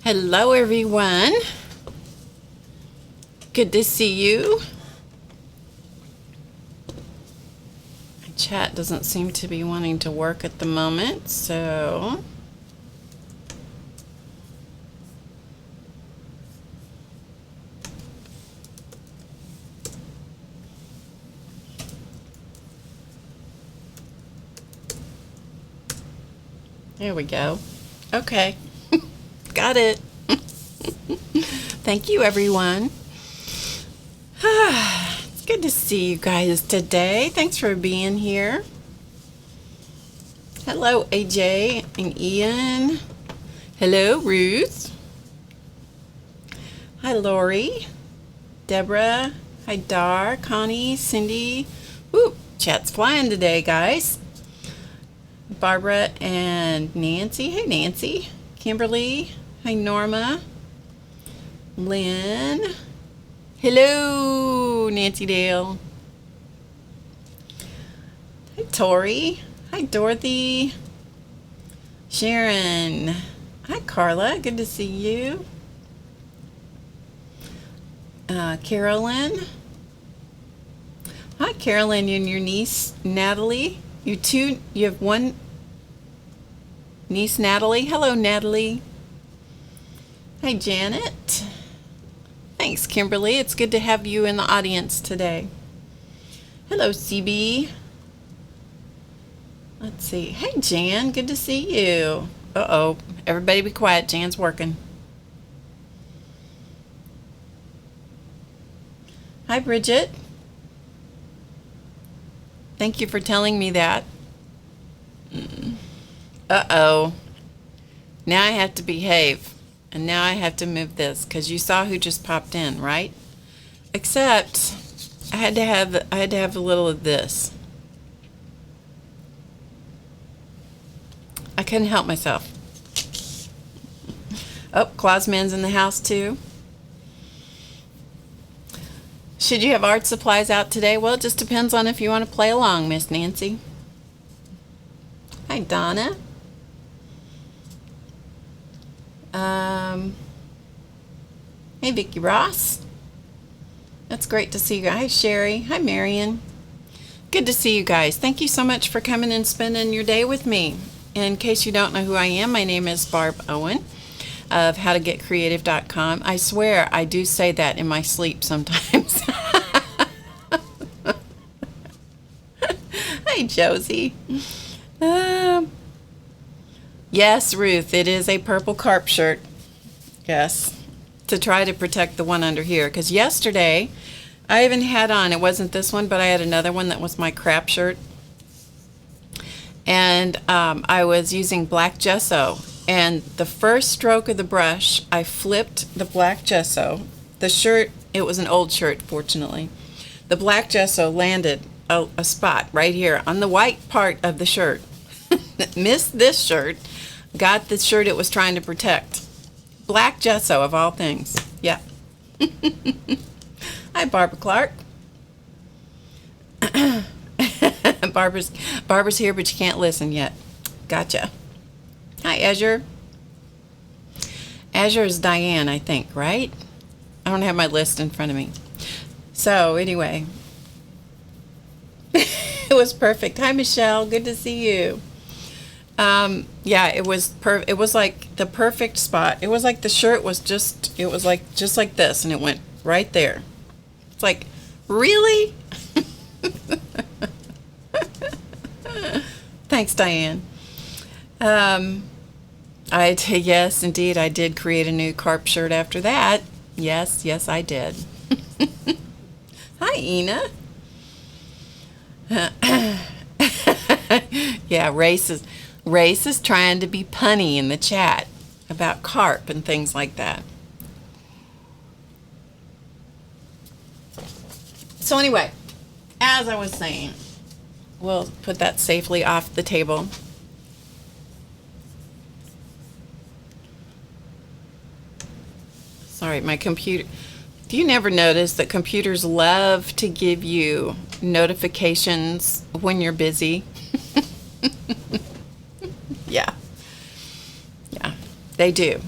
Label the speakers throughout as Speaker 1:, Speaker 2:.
Speaker 1: Hello everyone. Good to see you. My chat doesn't seem to be wanting to work at the moment, so there we go. Okay. Got it. Thank you, everyone. It's good to see you guys today. Thanks for being here. Hello, AJ and Ian. Hello, Ruth. Hi, Lori. Deborah. Hi, Dar. Connie. Cindy. Woo, chat's flying today, guys. Barbara and Nancy. Hey, Nancy. Kimberly. Hi, Norma. Lynn. Hello, Nancy Dale. Hi, Tori. Hi, Dorothy. Sharon. Hi, Carla. Good to see you. Carolyn. Hi, Carolyn and your niece, Natalie. You have one niece, Natalie. Hello, Natalie. Hi, Janet. Thanks, Kimberly. It's good to have you in the audience today. Hello, CB. Let's see. Hey, Jan. Good to see you. Uh-oh. Everybody be quiet. Jan's working. Hi, Bridget. Thank you for telling me that. Uh-oh. Now I have to behave. And now I have to move this because you saw who just popped in, right? Except I had to have a little of this. I couldn't help myself. Oh, Clausman's in the house too. Should you have art supplies out today? Well, it just depends on if you want to play along, Miss Nancy. Hi, Donna. Hey, Vicki Ross. That's great to see you guys. Hi, Sherry. Hi, Marion. Good to see you guys. Thank you so much for coming and spending your day with me. In case you don't know who I am, my name is Barb Owen of HowToGetCreative.com. I swear I do say that in my sleep sometimes. Hi, Josie. Yes, Ruth, it is a purple carp shirt. Yes, to try to protect the one under here. Because yesterday, I even had on, it wasn't this one, but I had another one that was my crap shirt. And I was using black gesso. And the first stroke of the brush, I flipped the black gesso. The shirt, it was an old shirt, fortunately. The black gesso landed a spot right here on the white part of the shirt. Missed this shirt. Got the shirt it was trying to protect. Black gesso of all things. Yeah. Hi, Barbara Clark. Barbara's here, but you can't listen yet. Gotcha. Hi, Azure. Azure is Diane, I think, right? I don't have my list in front of me. So, anyway. It was perfect. Hi, Michelle. Good to see you. Yeah, it was like the perfect spot. It was like the shirt was just like this, and it went right there. It's like, really? Thanks, Diane. Yes, indeed, I did create a new carp shirt after that. Yes, I did. Hi, Ina. Yeah, Race is trying to be punny in the chat about carp and things like that. So anyway, as I was saying, we'll put that safely off the table. Sorry, my computer. Do you never notice that computers love to give you notifications when you're busy? Yeah, they do.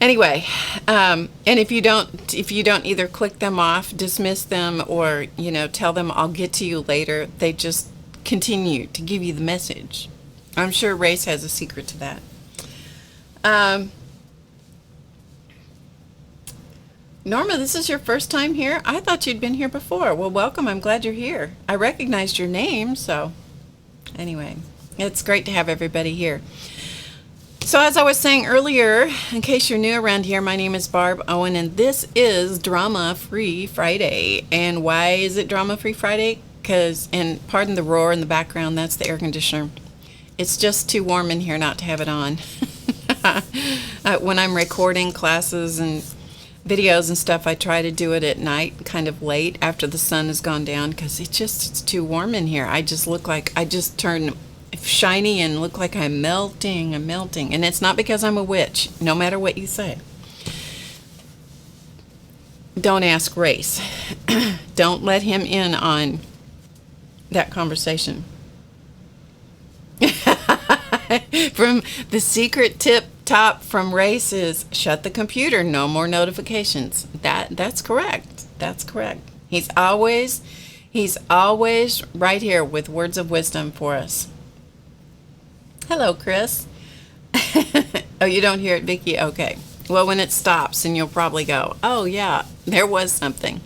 Speaker 1: Anyway, and if you don't either click them off, dismiss them, or tell them I'll get to you later, they just continue to give you the message. I'm sure Race has a secret to that. Norma, this is your first time here? I thought you'd been here before. Well, welcome. I'm glad you're here. I recognized your name, so anyway, it's great to have everybody here. So as I was saying earlier, in case you're new around here, my name is Barb Owen, and this is Drama Free Friday. And why is it Drama Free Friday? And pardon the roar in the background, that's the air conditioner. It's just too warm in here not to have it on. When I'm recording classes and videos and stuff, I try to do it at night, kind of late after the sun has gone down, because it's too warm in here. I just look like I just turn shiny and look like I'm melting. And it's not because I'm a witch, no matter what you say. Don't ask Race. Don't let him in on that conversation. From the secret tip top from Race is shut the computer, no more notifications. That's correct. That's correct. He's always right here with words of wisdom for us. Hello, Chris. Oh, you don't hear it, Vicki? Okay. Well, when it stops, and you'll probably go, oh yeah, there was something.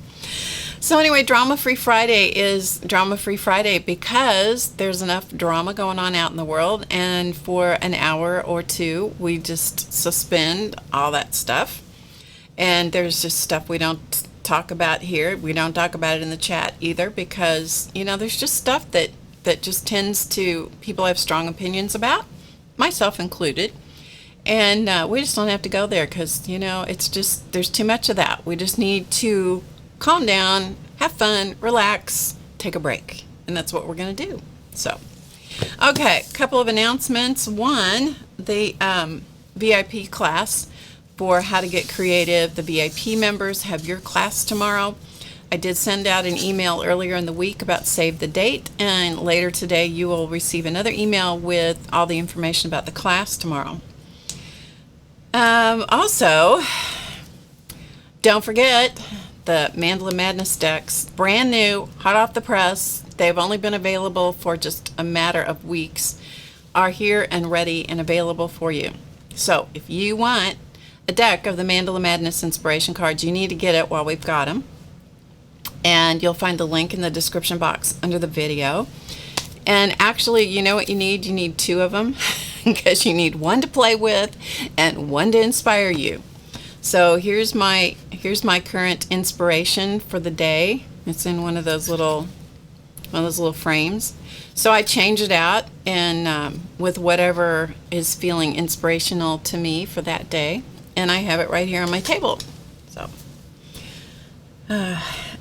Speaker 1: So anyway, Drama Free Friday is Drama Free Friday because there's enough drama going on out in the world, and for an hour or two, we just suspend all that stuff. And there's just stuff we don't talk about here. We don't talk about it in the chat either because, there's just stuff that just tends to, people have strong opinions about, myself included. And we just don't have to go there because, it's just, there's too much of that. We just need to calm down, have fun, relax, take a break. And that's what we're going to do. So, okay, a couple of announcements. One, the VIP class for How to Get Creative. The VIP members have your class tomorrow. I did send out an email earlier in the week about save the date, and later today you will receive another email with all the information about the class tomorrow. Also, don't forget the Mandala Madness decks, brand new, hot off the press. They've only been available for just a matter of weeks, are here and ready and available for you. So if you want a deck of the Mandala Madness inspiration cards, you need to get it while we've got them. And you'll find the link in the description box under the video. And actually, you know what you need? You need two of them because you need one to play with and one to inspire you. So here's my current inspiration for the day. It's in one of those little frames. So I change it out and with whatever is feeling inspirational to me for that day, and I have it right here on my table. So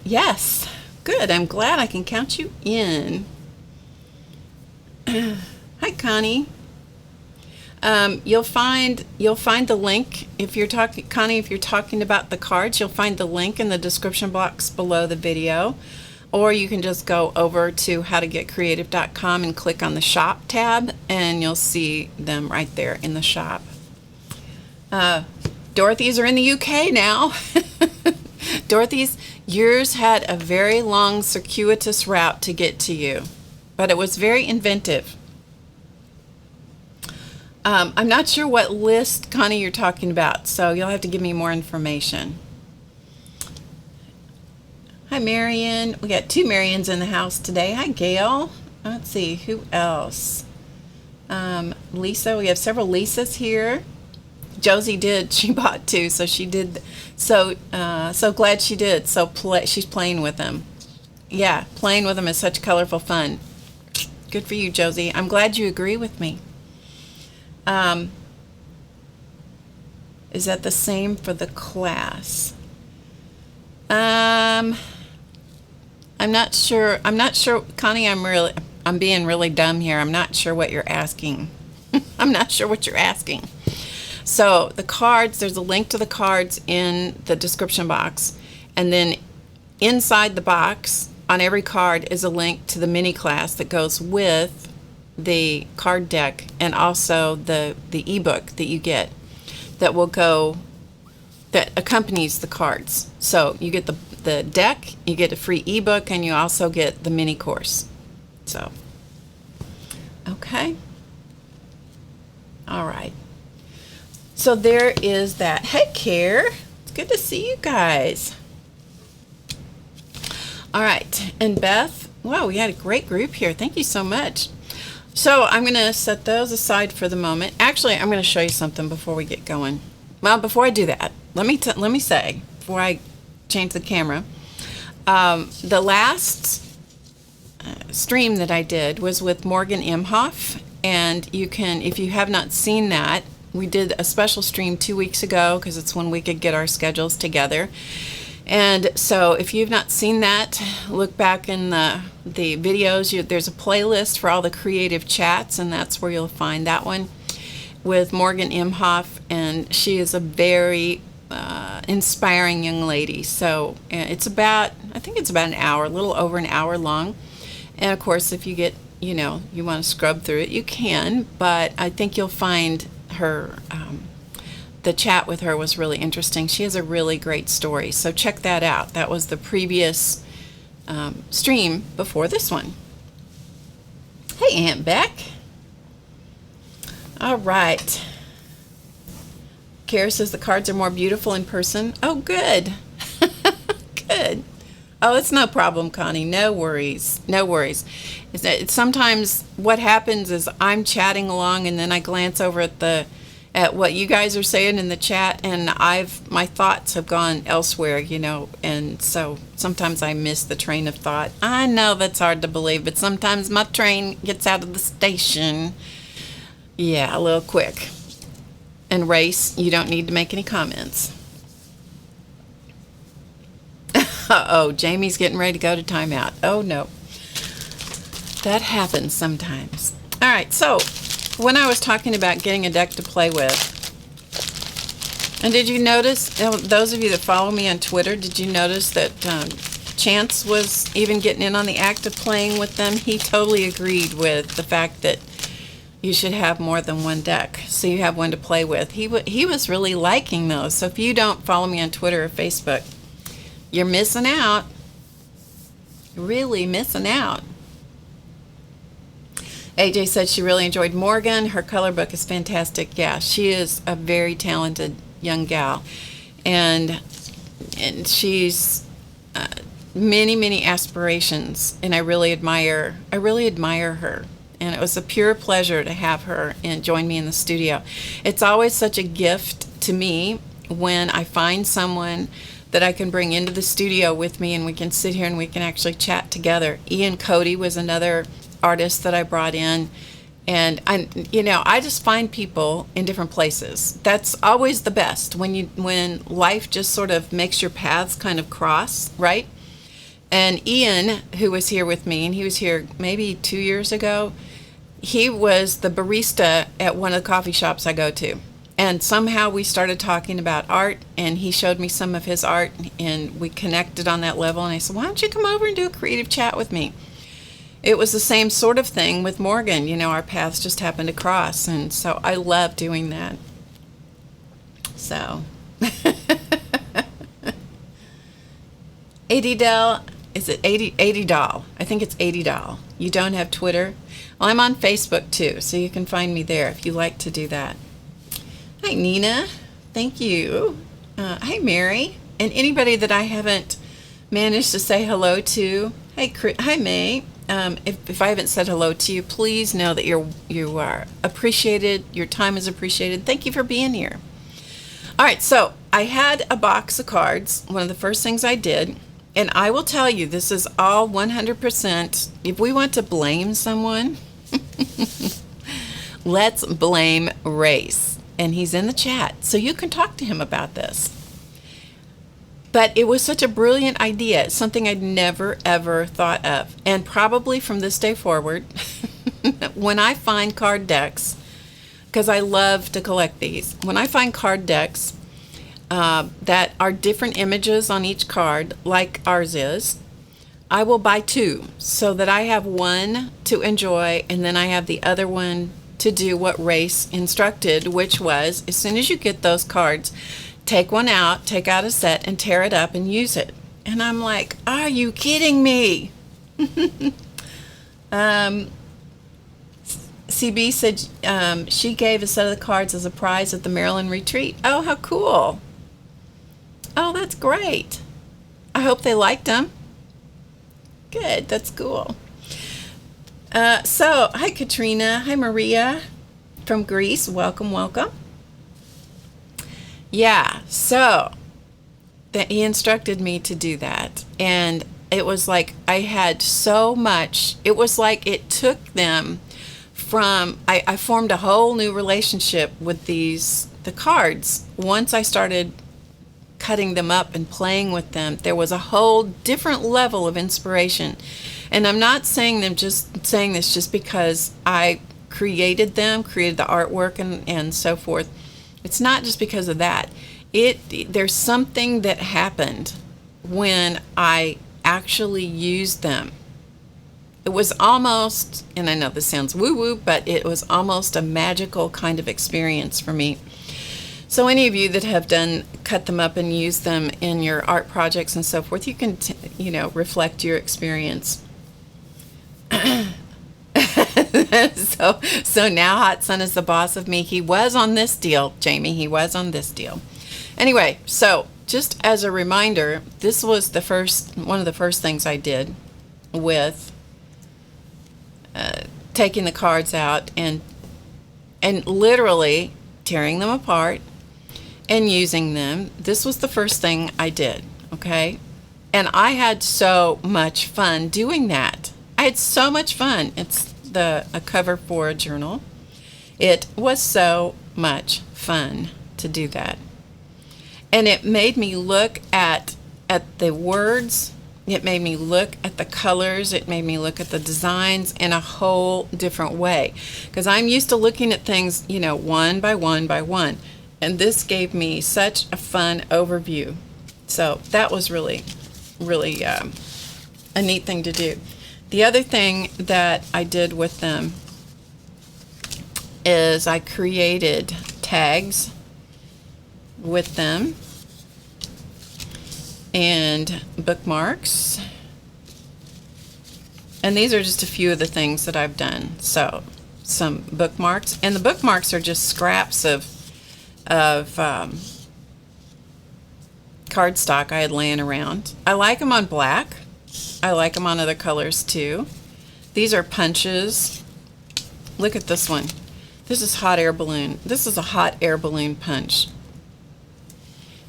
Speaker 1: yes, good. I'm glad I can count you in. Hi, Connie. You'll find the link if you're talking, Connie. If you're talking about the cards, you'll find the link in the description box below the video, or you can just go over to HowToGetCreative.com and click on the shop tab, and you'll see them right there in the shop. Dorothy's are in the UK now. Dorothy's, yours had a very long circuitous route to get to you, but it was very inventive. I'm not sure what list, Connie, you're talking about, so you'll have to give me more information. Hi, Marion. We got two Marions in the house today. Hi, Gail. Let's see, who else? Lisa. We have several Lisas here. Josie did. She bought two, so she did. So glad she did. So she's playing with them. Yeah, playing with them is such colorful fun. Good for you, Josie. I'm glad you agree with me. Is that the same for the class? I'm not sure. Connie, I'm being really dumb here. I'm not sure what you're asking. I'm not sure what you're asking. So the cards, there's a link to the cards in the description box, and then inside the box on every card is a link to the mini class that goes with the card deck, and also the ebook that you get that will go that accompanies the cards. So you get the deck, you get a free ebook, and you also get the mini course. So, okay. All right. So there is that. Hey, Care. It's good to see you guys. All right. And Beth, wow, we had a great group here. Thank you so much. So I'm going to set those aside for the moment. Actually, I'm going to show you something before we get going. Well, before I do that, let me say, before I change the camera, the last stream that I did was with Morgan Imhoff, and you can, if you have not seen that, we did a special stream 2 weeks ago because it's when we could get our schedules together. And so if you've not seen that, look back in the videos. There's a playlist for all the creative chats, and that's where you'll find that one with Morgan Imhoff, and she is a very inspiring young lady. So it's about, I think it's about an hour, a little over an hour long. And of course, if you get, you want to scrub through it, you can, but I think you'll find her, the chat with her was really interesting. She has a really great story, so check that out. That was the previous stream before this one. Hey, Aunt Beck. All right. Kara says the cards are more beautiful in person. Oh, good. Good. Oh, it's no problem, Connie. No worries. No worries. It's sometimes what happens is I'm chatting along, and then I glance over at what you guys are saying in the chat, and my thoughts have gone elsewhere, and so sometimes I miss the train of thought. I know that's hard to believe, but sometimes my train gets out of the station. Yeah, a little quick. And Race, you don't need to make any comments. Uh-oh, Jamie's getting ready to go to timeout. Oh, no. That happens sometimes. All right, so when I was talking about getting a deck to play with, and did you notice, those of you that follow me on Twitter, did you notice that Chance was even getting in on the act of playing with them? He totally agreed with the fact that you should have more than one deck, so you have one to play with. He was really liking those. So if you don't follow me on Twitter or Facebook, you're missing out. Really missing out. AJ said she really enjoyed Morgan. Her color book is fantastic. Yeah, she is a very talented young gal, and she's many aspirations, and I really admire her. And it was a pure pleasure to have her and join me in the studio. It's always such a gift to me when I find someone that I can bring into the studio with me, and we can sit here and we can actually chat together. Ian Cody was another artist that I brought in, and I just find people in different places. That's always the best, when life just sort of makes your paths kind of cross, right? And Ian, who was here with me, and he was here maybe 2 years ago, he was the barista at one of the coffee shops I go to. And somehow we started talking about art, and he showed me some of his art, and we connected on that level. And I said, why don't you come over and do a creative chat with me? It was the same sort of thing with Morgan. Our paths just happened to cross, and so I love doing that. So, $80. Is it $80? I think it's $80. You don't have Twitter? Well, I'm on Facebook too, so you can find me there if you like to do that. Hi, Nina. Thank you. Hi, Mary. And anybody that I haven't managed to say hello to. Hi, May. If I haven't said hello to you, please know that you are appreciated. Your time is appreciated. Thank you for being here. All right, so I had a box of cards. One of the first things I did. And I will tell you, this is all 100%. If we want to blame someone, let's blame Race. And he's in the chat, so you can talk to him about this. But it was such a brilliant idea. It's something I'd never, ever thought of. And probably from this day forward, when I find card decks, because I love to collect these, when I find card decks, that are different images on each card, like ours is, I will buy two, so that I have one to enjoy, and then I have the other one to do what Race instructed, which was, as soon as you get those cards, take one out, take out a set, and tear it up and use it. And I'm like, are you kidding me? CB said she gave a set of the cards as a prize at the Maryland retreat. Oh, how cool. Oh, that's great. I hope they liked them. Good, that's cool. So, hi Katrina, hi Maria from Greece. Welcome, welcome. Yeah, so that he instructed me to do that, and it was like I had so much. It was like it took them from I formed a whole new relationship with the cards. Once I started cutting them up and playing with them, there was a whole different level of inspiration. And I'm not saying this just because I created the artwork and so forth. It's not just because of that. There's something that happened when I actually used them. It was almost, and I know this sounds woo-woo, but it was almost a magical kind of experience for me. So any of you that have cut them up and used them in your art projects and so forth, you can, reflect your experience. So now Hot Sun is the boss of me. He was on this deal, Jamie. He was on this deal. Anyway, so just as a reminder, this was one of the first things I did with taking the cards out and literally tearing them apart and using them. This was the first thing I did, okay? And I had so much fun doing that. I had so much fun. It's a cover for a journal. It was so much fun to do that. And it made me look at the words. It made me look at the colors. It made me look at the designs in a whole different way. Because I'm used to looking at things, one by one by one. And this gave me such a fun overview. So that was really, really a neat thing to do. The other thing that I did with them is I created tags with them and bookmarks. And these are just a few of the things that I've done. So some bookmarks, and the bookmarks are just scraps of cardstock I had laying around. I like them on black. I like them on other colors too. These are punches. Look at this one. This is hot air balloon. This is a hot air balloon punch.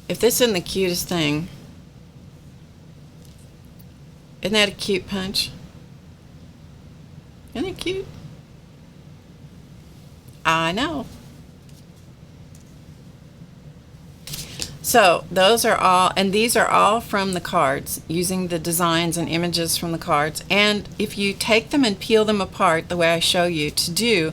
Speaker 1: If this isn't the cutest thing, isn't that a cute punch? Isn't it cute? I know. So those are all, and these are all from the cards, using the designs and images from the cards. And if you take them and peel them apart the way I show you to do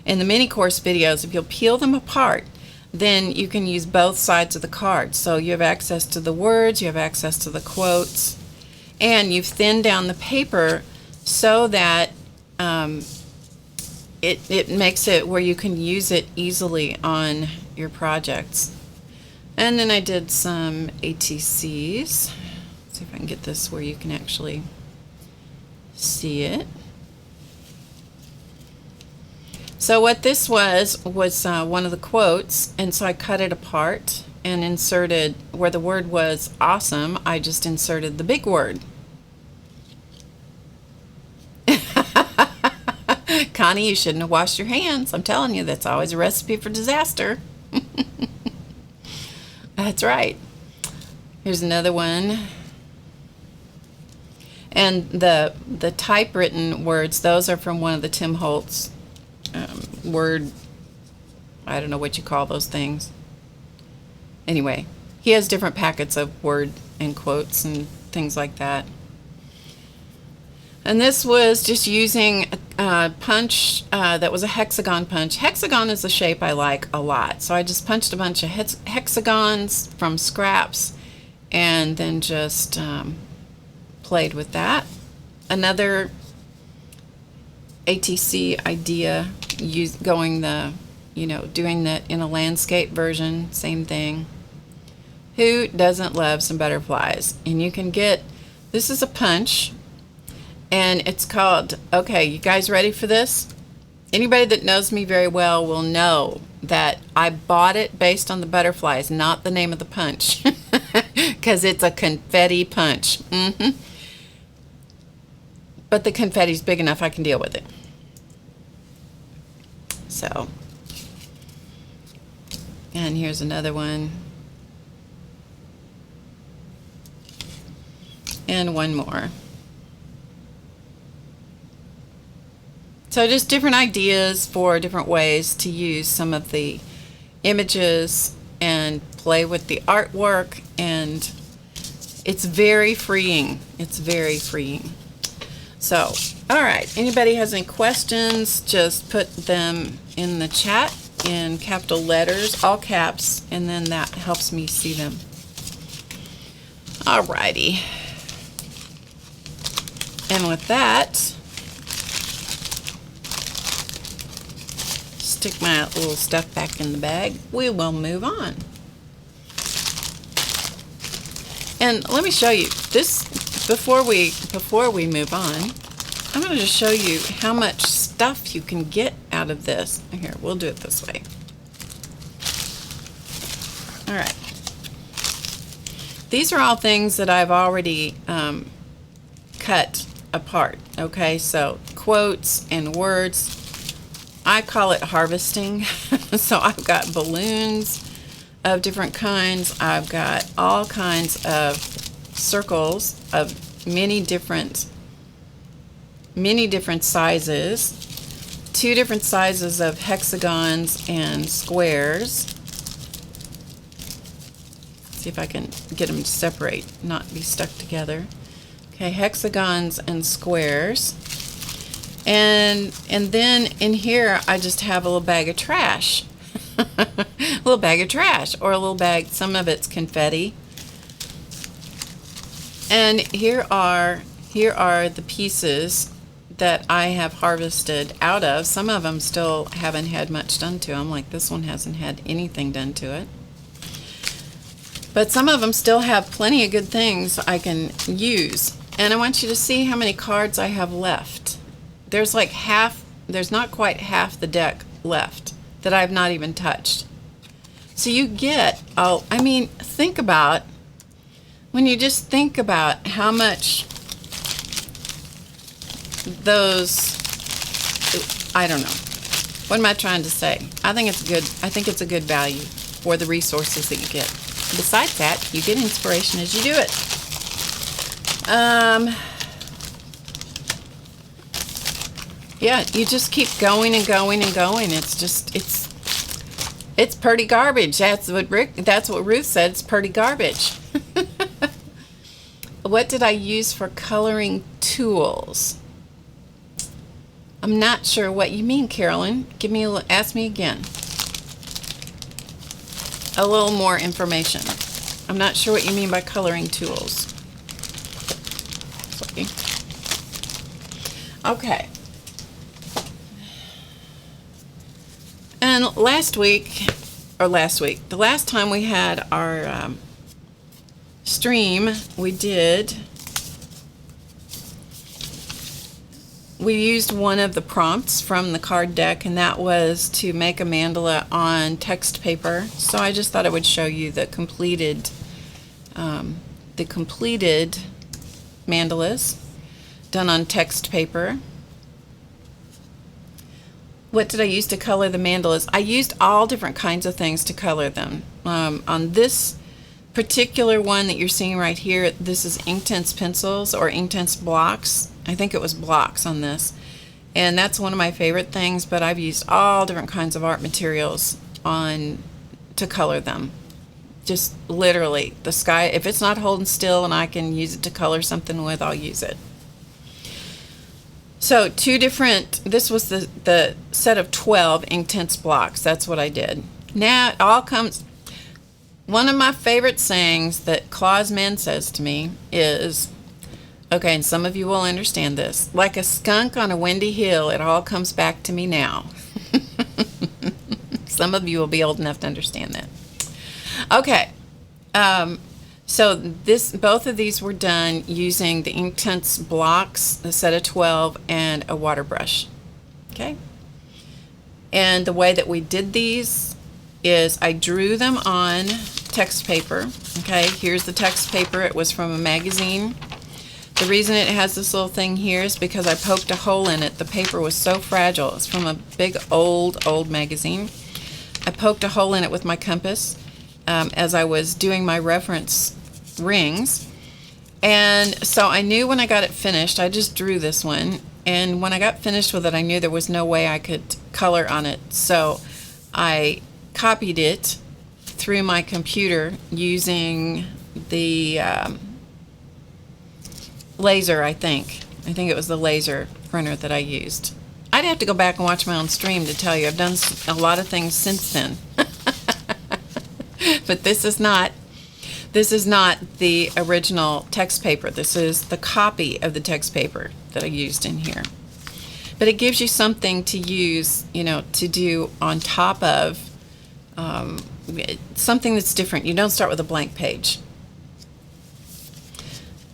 Speaker 1: in the mini course videos, if you'll peel them apart, then you can use both sides of the card. So you have access to the words, you have access to the quotes, and you've thinned down the paper so that it makes it where you can use it easily on your projects. And then I did some ATCs. Let's see if I can get this where you can actually see it. So what this was one of the quotes, and so I cut it apart and inserted where the word was awesome. I just inserted the big word. Connie, you shouldn't have washed your hands. I'm telling you, that's always a recipe for disaster. That's right. Here's another one. And the typewritten words, those are from one of the Tim Holtz word, I don't know what you call those things. Anyway, he has different packets of word and quotes and things like that. And this was just using a punch that was a hexagon punch. Hexagon is a shape I like a lot. So I just punched a bunch of hexagons from scraps and then just played with that. Another ATC idea, doing that in a landscape version, same thing. Who doesn't love some butterflies? And you can get, this is a punch, and it's called, okay, you guys ready for this? Anybody that knows me very well will know that I bought it based on the butterflies, not the name of the punch, because it's a confetti punch. But the confetti's big enough I can deal with it. So, and here's another one. And one more. So just different ideas for different ways to use some of the images and play with the artwork, and it's very freeing. It's very freeing. So, all right, anybody has any questions, just put them in the chat in capital letters, all caps, and then that helps me see them. All righty. And with that, stick my little stuff back in the bag. We will move on. And let me show you this before we move on. I'm going to just show you how much stuff you can get out of this. Here, we'll do it this way. All right. These are all things that I've already cut apart. Okay, so quotes and words. I call it harvesting. So I've got balloons of different kinds. I've got all kinds of circles of many different sizes, 2 different sizes of hexagons and squares. See if I can get them to separate, not be stuck together. Okay, hexagons and squares. And then in here I just have a little bag of trash. A little bag of trash, or a little bag, some of it's confetti. And here are the pieces that I have harvested out of. Some of them still haven't had much done to them, like this one hasn't had anything done to it. But some of them still have plenty of good things I can use. And I want you to see how many cards I have left. There's like half, there's not quite half the deck left that I've not even touched. So you get, I mean, think about, when you just think about how much those, I don't know, what am I trying to say? I think it's a good value for the resources that you get. Besides that, you get inspiration as you do it. Yeah, you just keep going and going and going. It's just, it's pretty garbage. That's what Ruth said. It's pretty garbage. What did I use for coloring tools? I'm not sure what you mean, Carolyn. Ask me again. A little more information. I'm not sure what you mean by coloring tools. Sorry. Okay. And the last time we had our stream, we used one of the prompts from the card deck, and that was to make a mandala on text paper. So I just thought I would show you the completed mandalas done on text paper. What did I use to color the mandalas? I used all different kinds of things to color them. On this particular one that you're seeing right here, this is Inktense pencils or Inktense blocks. I think it was blocks on this. And that's one of my favorite things, but I've used all different kinds of art materials to color them. Just literally, the sky, if it's not holding still and I can use it to color something with, I'll use it. So this was the set of 12 Inktense blocks. That's what I did. Now it all comes, one of my favorite sayings that Claus Man says to me is, okay, and some of you will understand this, like a skunk on a windy hill, it all comes back to me now. Some of you will be old enough to understand that. Okay, So both of these were done using the Inktense blocks, a set of 12, and a water brush. Okay. And the way that we did these is I drew them on text paper. Okay, here's the text paper. It was from a magazine. The reason it has this little thing here is because I poked a hole in it. The paper was so fragile. It's from a big old magazine. I poked a hole in it with my compass as I was doing my reference rings. And so I knew when I got it finished, I just drew this one. And when I got finished with it, I knew there was no way I could color on it. So I copied it through my computer using the laser, I think. I think it was the laser printer that I used. I'd have to go back and watch my own stream to tell you. I've done a lot of things since then. But this is not the original text paper. This is the copy of the text paper that I used in here. But it gives you something to use, you know, to do on top of something that's different. You don't start with a blank page.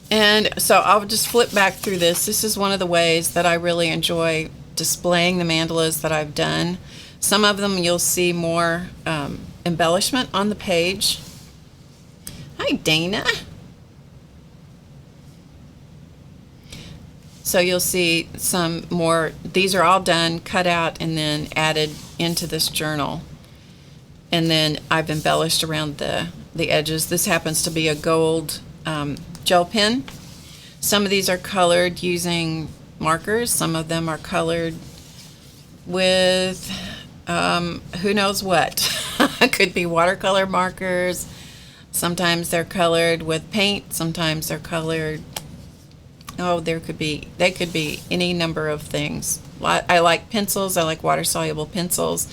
Speaker 1: And so I'll just flip back through this. This is one of the ways that I really enjoy displaying the mandalas that I've done. Some of them you'll see more embellishment on the page. Hi, Dana. So you'll see some more. These are all done, cut out, and then added into this journal. And then I've embellished around the edges. This happens to be a gold gel pen. Some of these are colored using markers. Some of them are colored with who knows what. It could be watercolor markers. Sometimes they're colored with paint. Sometimes they're colored. Oh, they could be any number of things. I like pencils. I like water-soluble pencils.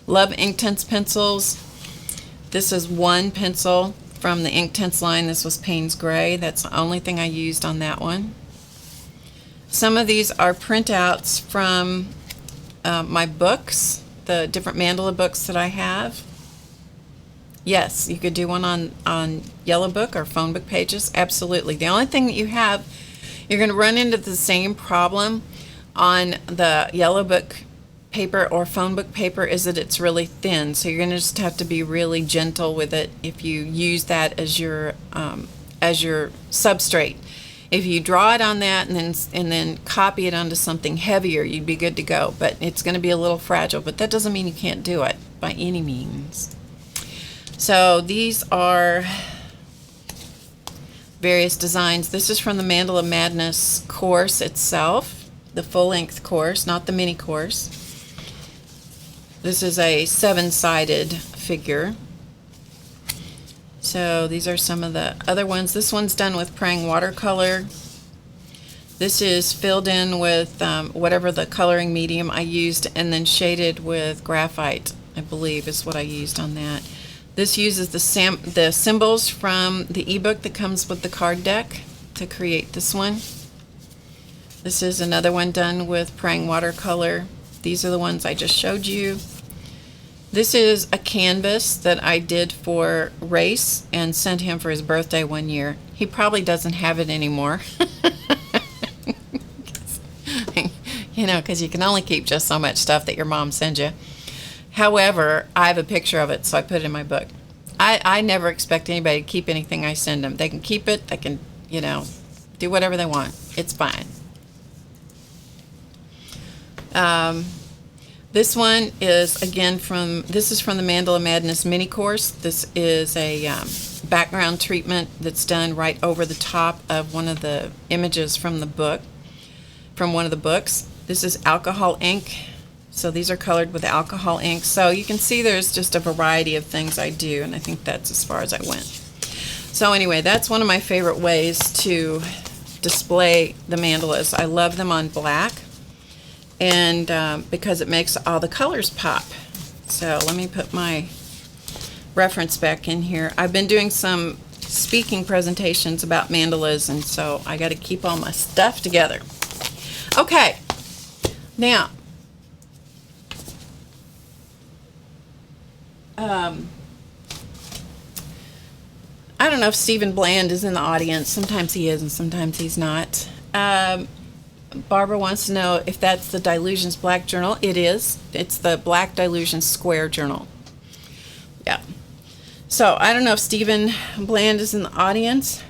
Speaker 1: Love Inktense pencils. This is one pencil from the Inktense line. This was Payne's Gray. That's the only thing I used on that one. Some of these are printouts from my books, the different mandala books that I have. Yes, you could do one on yellow book or phone book pages. Absolutely. The only thing that you're going to run into the same problem on the yellow book paper or phone book paper is that it's really thin. So you're going to just have to be really gentle with it if you use that as your substrate. If you draw it on that and then copy it onto something heavier, you'd be good to go. But it's going to be a little fragile. But that doesn't mean you can't do it by any means. So these are various designs. This is from the Mandala Madness course itself, the full-length course, not the mini course. This is a 7-sided figure. So these are some of the other ones. This one's done with praying watercolor. This is filled in with whatever the coloring medium I used and then shaded with graphite, I believe is what I used on that. This uses the symbols from the ebook that comes with the card deck to create this one. This is another one done with praying watercolor. These are the ones I just showed you. This is a canvas that I did for Race and sent him for his birthday one year. He probably doesn't have it anymore. You know, because you can only keep just so much stuff that your mom sends you. However, I have a picture of it, so I put it in my book. I never expect anybody to keep anything I send them. They can keep it. They can, you know, do whatever they want. It's fine. This one is, again, from the Mandala Madness mini course. This is a background treatment that's done right over the top of one of the images from the book, from one of the books. This is alcohol ink. So these are colored with alcohol ink. So you can see there's just a variety of things I do, and I think that's as far as I went. So anyway, that's one of my favorite ways to display the mandalas. I love them on black, and because it makes all the colors pop. So let me put my reference back in here. I've been doing some speaking presentations about mandalas, and so I got to keep all my stuff together. Okay, now I don't know if Stephen Bland is in the audience. Sometimes he is and sometimes he's not. Barbara wants to know if that's the Delusion's Black Journal. It is. It's the Black Delusion Square Journal. Yeah. So I don't know if Stephen Bland is in the audience.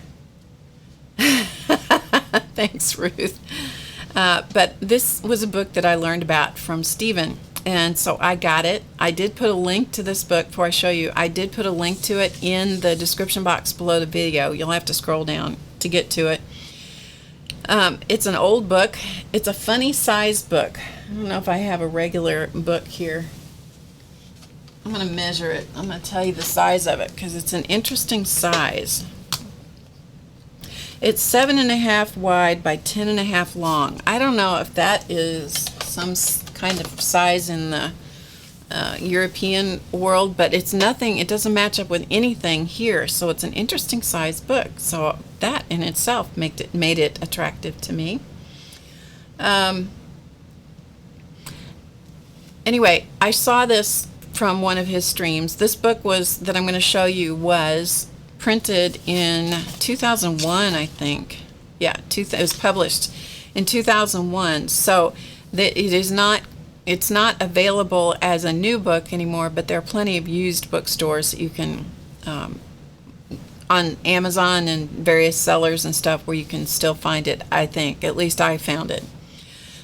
Speaker 1: Thanks, Ruth. But this was a book that I learned about from Stephen, and so I got it. I did put a link to this book before I show you. I did put a link to it in the description box below the video. You'll have to scroll down to get to it. It's an old book. It's a funny sized book. I don't know if I have a regular book here. I'm going to measure it. I'm going to tell you the size of it because it's an interesting size. It's 7.5 wide by 10.5 long. I don't know if that is some kind of size in the European world, but it's nothing. It doesn't match up with anything here, so it's an interesting sized book. So that in itself made it attractive to me. Anyway, I saw this from one of his streams. This book that I'm going to show you was printed in 2001, I think. Yeah, it was published in 2001. So it's not available as a new book anymore, but there are plenty of used bookstores that you can, on Amazon and various sellers and stuff, where you can still find it, I think. At least I found it.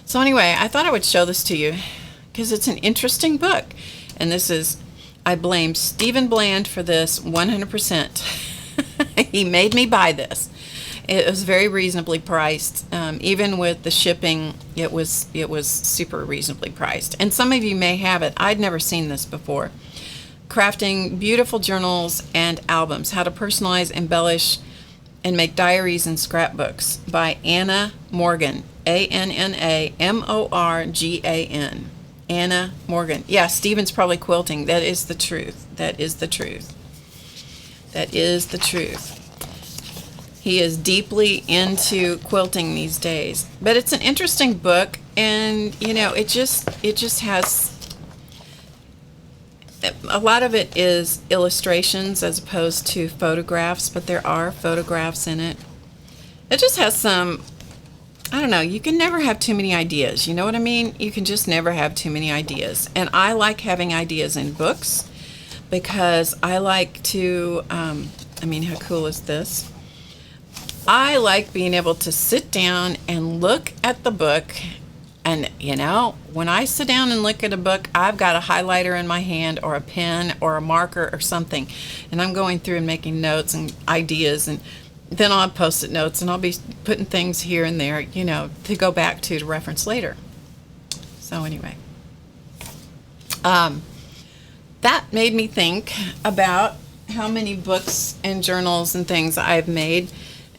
Speaker 1: So anyway, I thought I would show this to you because it's an interesting book. And I blame Stephen Bland for this 100%. He made me buy this. It was very reasonably priced. Even with the shipping, it was super reasonably priced. And some of you may have it. I'd never seen this before. Crafting Beautiful Journals and Albums, How to Personalize, Embellish, and Make Diaries and Scrapbooks by Anna Morgan. ANNAMORGAN. Anna Morgan. Yeah, Stephen's probably quilting. That is the truth. That is the truth. That is the truth. He is deeply into quilting these days. But it's an interesting book, and you know, it just has a lot of it is illustrations as opposed to photographs, but there are photographs in it. It just has some, I don't know, you can never have too many ideas. You know what I mean? You can just never have too many ideas. And I like having ideas in books because I like to, I mean, how cool is this? I like being able to sit down and look at the book. And, you know, when I sit down and look at a book, I've got a highlighter in my hand or a pen or a marker or something. And I'm going through and making notes and ideas, and then I'll have Post-it notes, and I'll be putting things here and there, you know, to go back to reference later. So anyway, that made me think about how many books and journals and things I've made.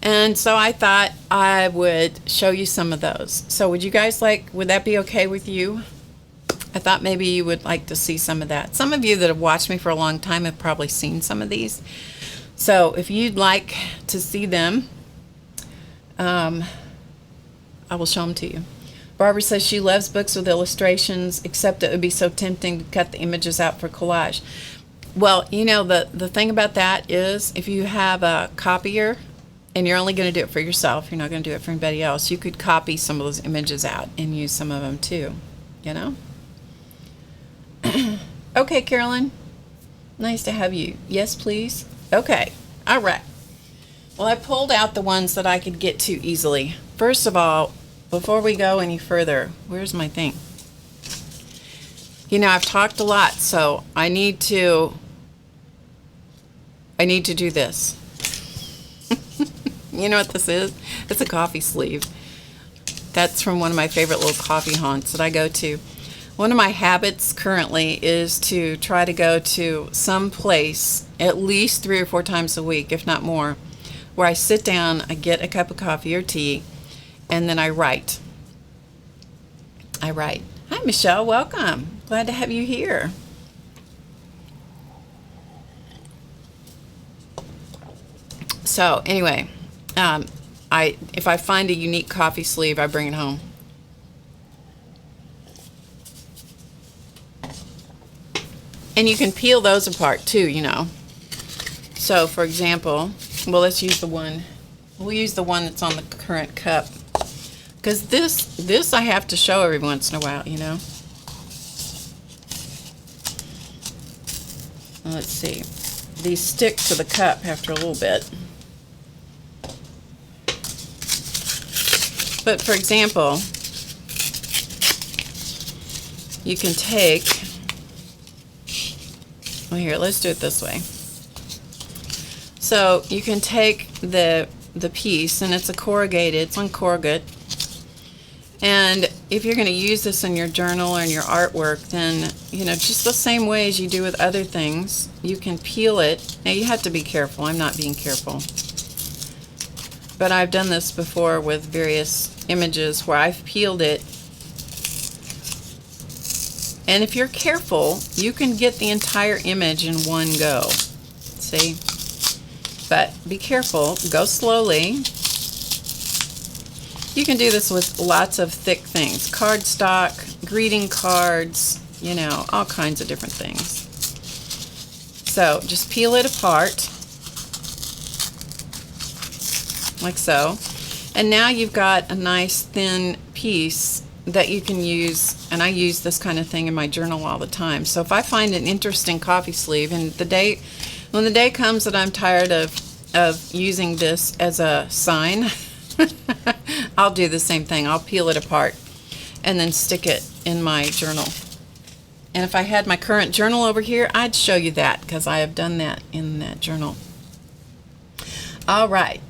Speaker 1: And so I thought I would show you some of those. So would you guys would that be okay with you? I thought maybe you would like to see some of that. Some of you that have watched me for a long time have probably seen some of these. So if you'd like to see them, I will show them to you. Barbara says she loves books with illustrations, except it would be so tempting to cut the images out for collage. Well, you know, the thing about that is if you have a copier and you're only going to do it for yourself, you're not going to do it for anybody else, you could copy some of those images out and use some of them too, you know? Okay, Carolyn. Nice to have you. Yes, please. Okay. All right. Well, I pulled out the ones that I could get to easily. First of all, before we go any further, where's my thing? You know, I've talked a lot, so I need to do this. You know what this is? It's a coffee sleeve. That's from one of my favorite little coffee haunts that I go to. One of my habits currently is to try to go to some place at least 3 or 4 times a week, if not more, where I sit down, I get a cup of coffee or tea, and then I write. Hi, Michelle. Welcome. Glad to have you here. So anyway, if I find a unique coffee sleeve, I bring it home. And you can peel those apart too, you know. So for example, Well, let's use the one. We'll use the one that's on the current cup. Because this I have to show every once in a while, you know. Let's see. These stick to the cup after a little bit. But for example, you can take, well here, let's do it this way. So you can take the piece, and it's a corrugated, it's on corrugate. And if you're going to use this in your journal or in your artwork, then, you know, just the same way as you do with other things, you can peel it. Now you have to be careful. I'm not being careful. But I've done this before with various images where I've peeled it. And if you're careful, you can get the entire image in one go. See? But be careful. Go slowly. You can do this with lots of thick things. Cardstock, greeting cards, you know, all kinds of different things. So just peel it apart, like so. And now you've got a nice thin piece that you can use, and I use this kind of thing in my journal all the time. So if I find an interesting coffee sleeve, and when the day comes that I'm tired of using this as a sign, I'll do the same thing. I'll peel it apart and then stick it in my journal. And if I had my current journal over here, I'd show you that, because I have done that in that journal. All right.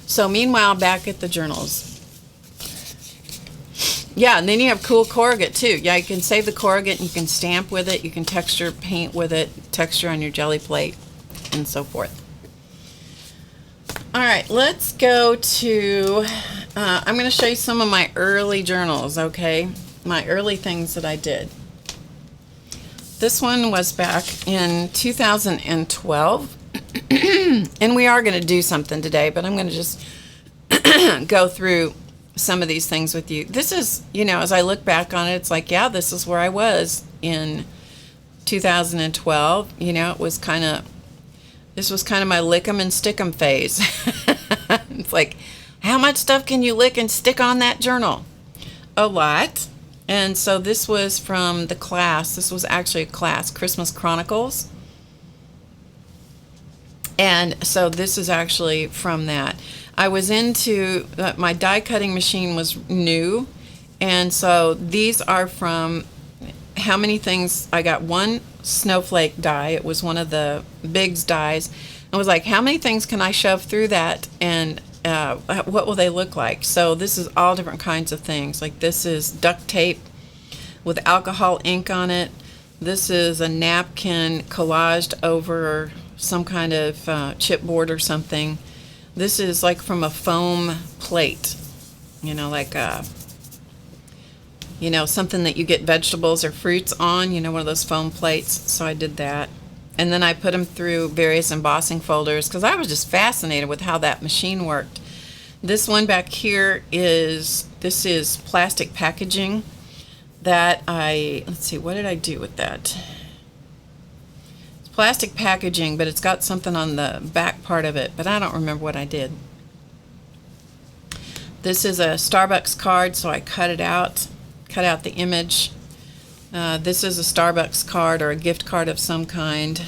Speaker 1: So meanwhile, back at the journals. Yeah, and then you have cool corrugate too. Yeah, you can save the corrugate, and you can stamp with it. You can texture paint with it, texture on your Gelli plate, and so forth. All right, let's go to, I'm going to show you some of my early journals, okay? My early things that I did. This one was back in 2012, and we are going to do something today, but I'm going to just go through some of these things with you. This is, you know, as I look back on it, it's like, yeah, this is where I was in 2012. You know, it was kind of, this was kind of my lick 'em and stick 'em phase. It's like, how much stuff can you lick and stick on that journal? A lot. And so this was from the class. This was actually a class, Christmas Chronicles. And so this is actually from that. I was into, my die cutting machine was new. And so these are from how many things. I got one snowflake die. It was one of the Biggs dies. I was like, how many things can I shove through that, and what will they look like? So this is all different kinds of things. Like this is duct tape with alcohol ink on it. This is a napkin collaged over some kind of chipboard or something. This is like from a foam plate, you know, like you know, something that you get vegetables or fruits on, you know, one of those foam plates. So I did that. And then I put them through various embossing folders, because I was just fascinated with how that machine worked. This one back here this is plastic packaging that let's see, what did I do with that? It's plastic packaging, but it's got something on the back part of it, but I don't remember what I did. This is a Starbucks card, so I cut out the image. This is a Starbucks card or a gift card of some kind.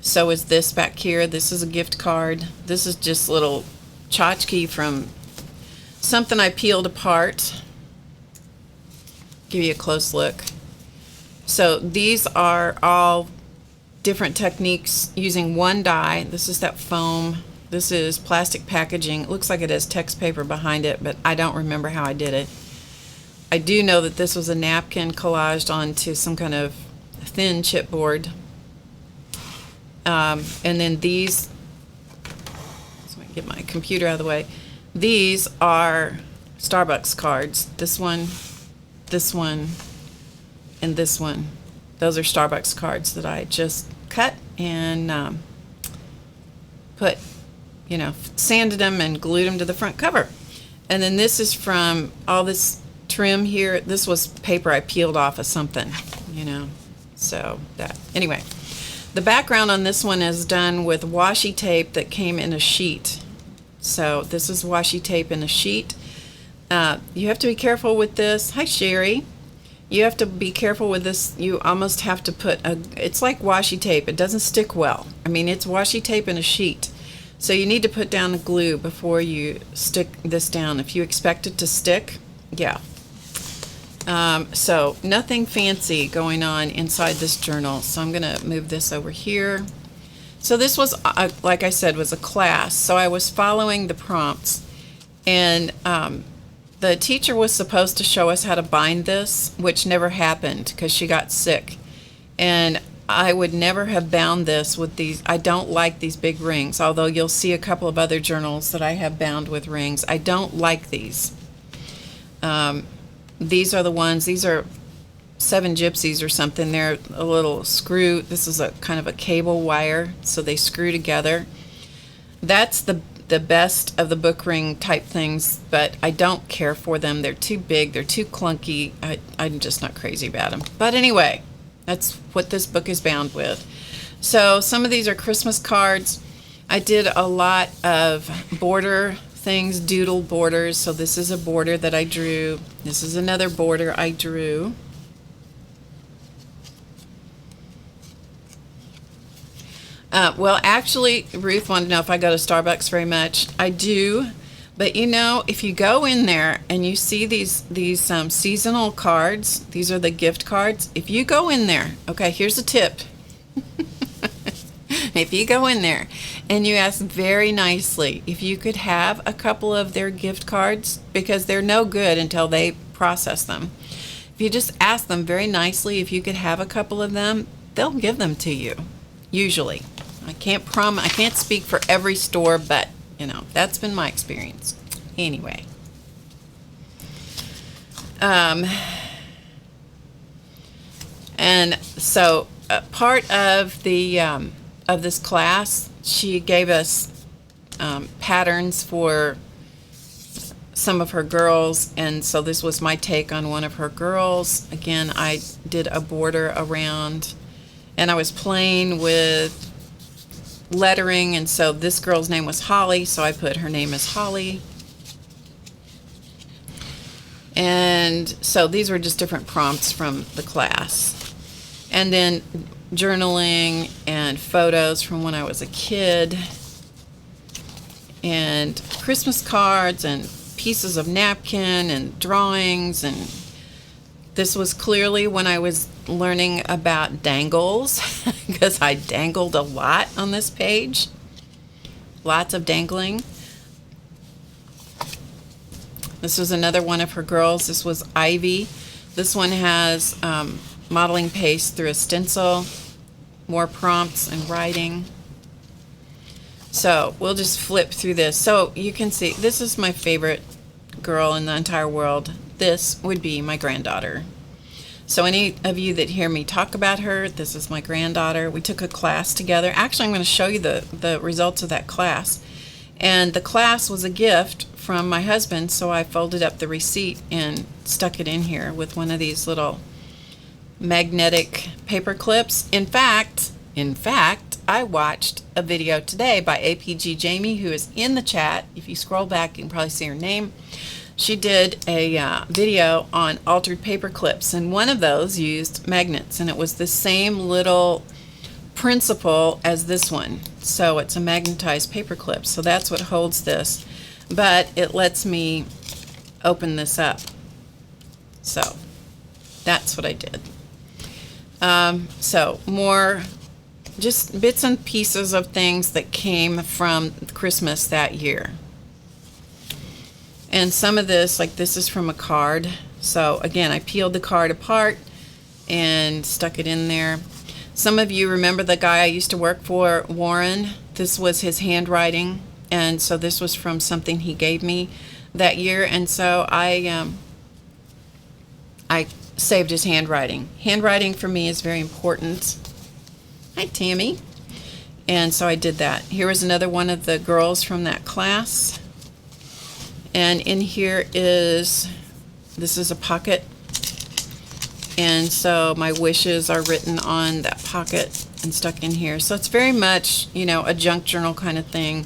Speaker 1: So is this back here. This is a gift card. This is just little tchotchke from something I peeled apart. Give you a close look. So these are all different techniques using one die. This is that foam. This is plastic packaging. It looks like it has text paper behind it, but I don't remember how I did it. I do know that this was a napkin collaged onto some kind of thin chipboard. And then these, so I can get my computer out of the way. These are Starbucks cards. This one, and this one. Those are Starbucks cards that I just cut and put, you know, sanded them and glued them to the front cover. And then this is from all this trim here. This was paper I peeled off of something, you know. So that, anyway, The background on this one is done with washi tape that came in a sheet. So this is washi tape in a sheet. You have to be careful with this. Hi, Sherry. You have to be careful with this. You almost have to put it's like washi tape. It doesn't stick well. I mean, it's washi tape in a sheet. So you need to put down the glue before you stick this down. If you expect it to stick, yeah. So nothing fancy going on inside this journal. So I'm going to move this over here. So this was, like I said, was a class. So I was following the prompts. And the teacher was supposed to show us how to bind this, which never happened because she got sick. And I would never have bound this with these. I don't like these big rings, although you'll see a couple of other journals that I have bound with rings. I don't like these. These are the ones, these are 7 Gypsies or something. They're a little screw. This is a kind of a cable wire, so they screw together. That's the best of the book ring type things, but I don't care for them. They're too big, they're too clunky. I'm just not crazy about them. But anyway, that's what this book is bound with. So some of these are Christmas cards. I did a lot of border things, doodle borders. So this is a border that I drew. This is another border I drew. Well, actually, Ruth wanted to know if I go to Starbucks very much. I do, but you know, if you go in there and you see these seasonal cards, these are the gift cards. If you go in there, okay, here's a tip. If you go in there and you ask very nicely if you could have a couple of their gift cards, because they're no good until they process them. If you just ask them very nicely if you could have a couple of them, they'll give them to you, usually. I can't speak for every store, but you know, that's been my experience. Anyway. And so part of the of this class, she gave us patterns for some of her girls, and so this was my take on one of her girls. Again, I did a border around, and I was playing with lettering, and so this girl's name was Holly, so I put her name as Holly. And so these were just different prompts from the class. And then journaling and photos from when I was a kid, and Christmas cards and pieces of napkin and drawings. And this was clearly when I was learning about dangles, because I dangled a lot on this page. Lots of dangling. This was another one of her girls. This was Ivy. This one has modeling paste through a stencil, more prompts and writing. So we'll just flip through this. So you can see, this is my favorite girl in the entire world. This would be my granddaughter. So any of you that hear me talk about her, this is my granddaughter. We took a class together. Actually, I'm going to show you the results of that class. And the class was a gift from my husband, so I folded up the receipt and stuck it in here with one of these little magnetic paper clips. In fact, I watched a video today by APG Jamie, who is in the chat. If you scroll back, you can probably see her name. She did a video on altered paper clips, and one of those used magnets, and it was the same little principle as this one. So it's a magnetized paper clip. So that's what holds this, but it lets me open this up. So that's what I did. So more just bits and pieces of things that came from Christmas that year. And some of this, like this is from a card. So again, I peeled the card apart and stuck it in there. Some of you remember the guy I used to work for, Warren. This was his handwriting, and so this was from something he gave me that year. And so I saved his handwriting. Handwriting for me is very important. Hi, Tammy. And so I did that. Here was another one of the girls from that class. And in here is, this is a pocket. And so my wishes are written on that pocket and stuck in here. So it's very much, you know, a junk journal kind of thing.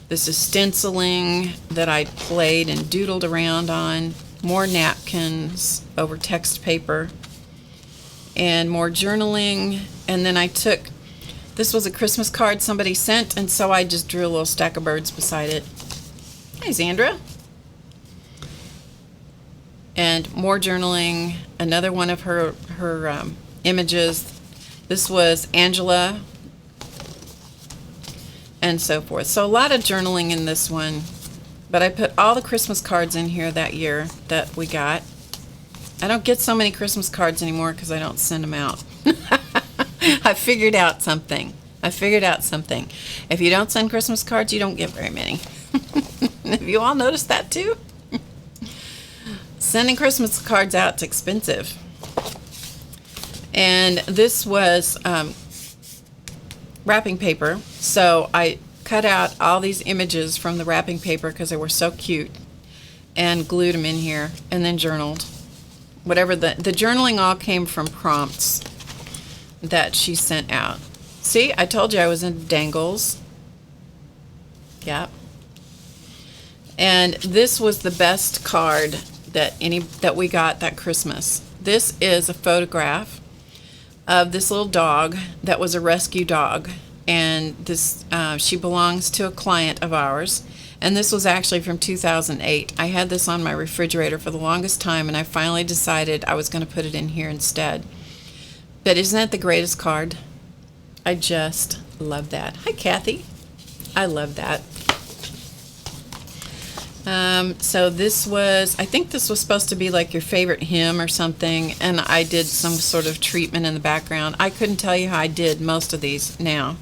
Speaker 1: This is stenciling that I played and doodled around on. More napkins over text paper. And more journaling. And then I took, this was a Christmas card somebody sent, and so I just drew a little stack of birds beside it. Hi, Zandra. And more journaling. Another one of her images. This was Angela, and so forth. So a lot of journaling in this one. But I put all the Christmas cards in here that year that we got. I don't get so many Christmas cards anymore because I don't send them out. I figured out something. If you don't send Christmas cards, you don't get very many. Have you all noticed that too? Sending Christmas cards out is expensive. And this was wrapping paper. So I cut out all these images from the wrapping paper because they were so cute and glued them in here and then journaled. Whatever the journaling all came from prompts that she sent out. See, I told you I was into dangles. Yeah. And this was the best card that we got that Christmas. This is a photograph of this little dog that was a rescue dog, and this she belongs to a client of ours. And this was actually from 2008. I had this on my refrigerator for the longest time, and I finally decided I was going to put it in here instead. But isn't that the greatest card? I just love that. Hi, Kathy. I love that. So this was, I think this was supposed to be like your favorite hymn or something, and I did some sort of treatment in the background. I couldn't tell you how I did most of these now.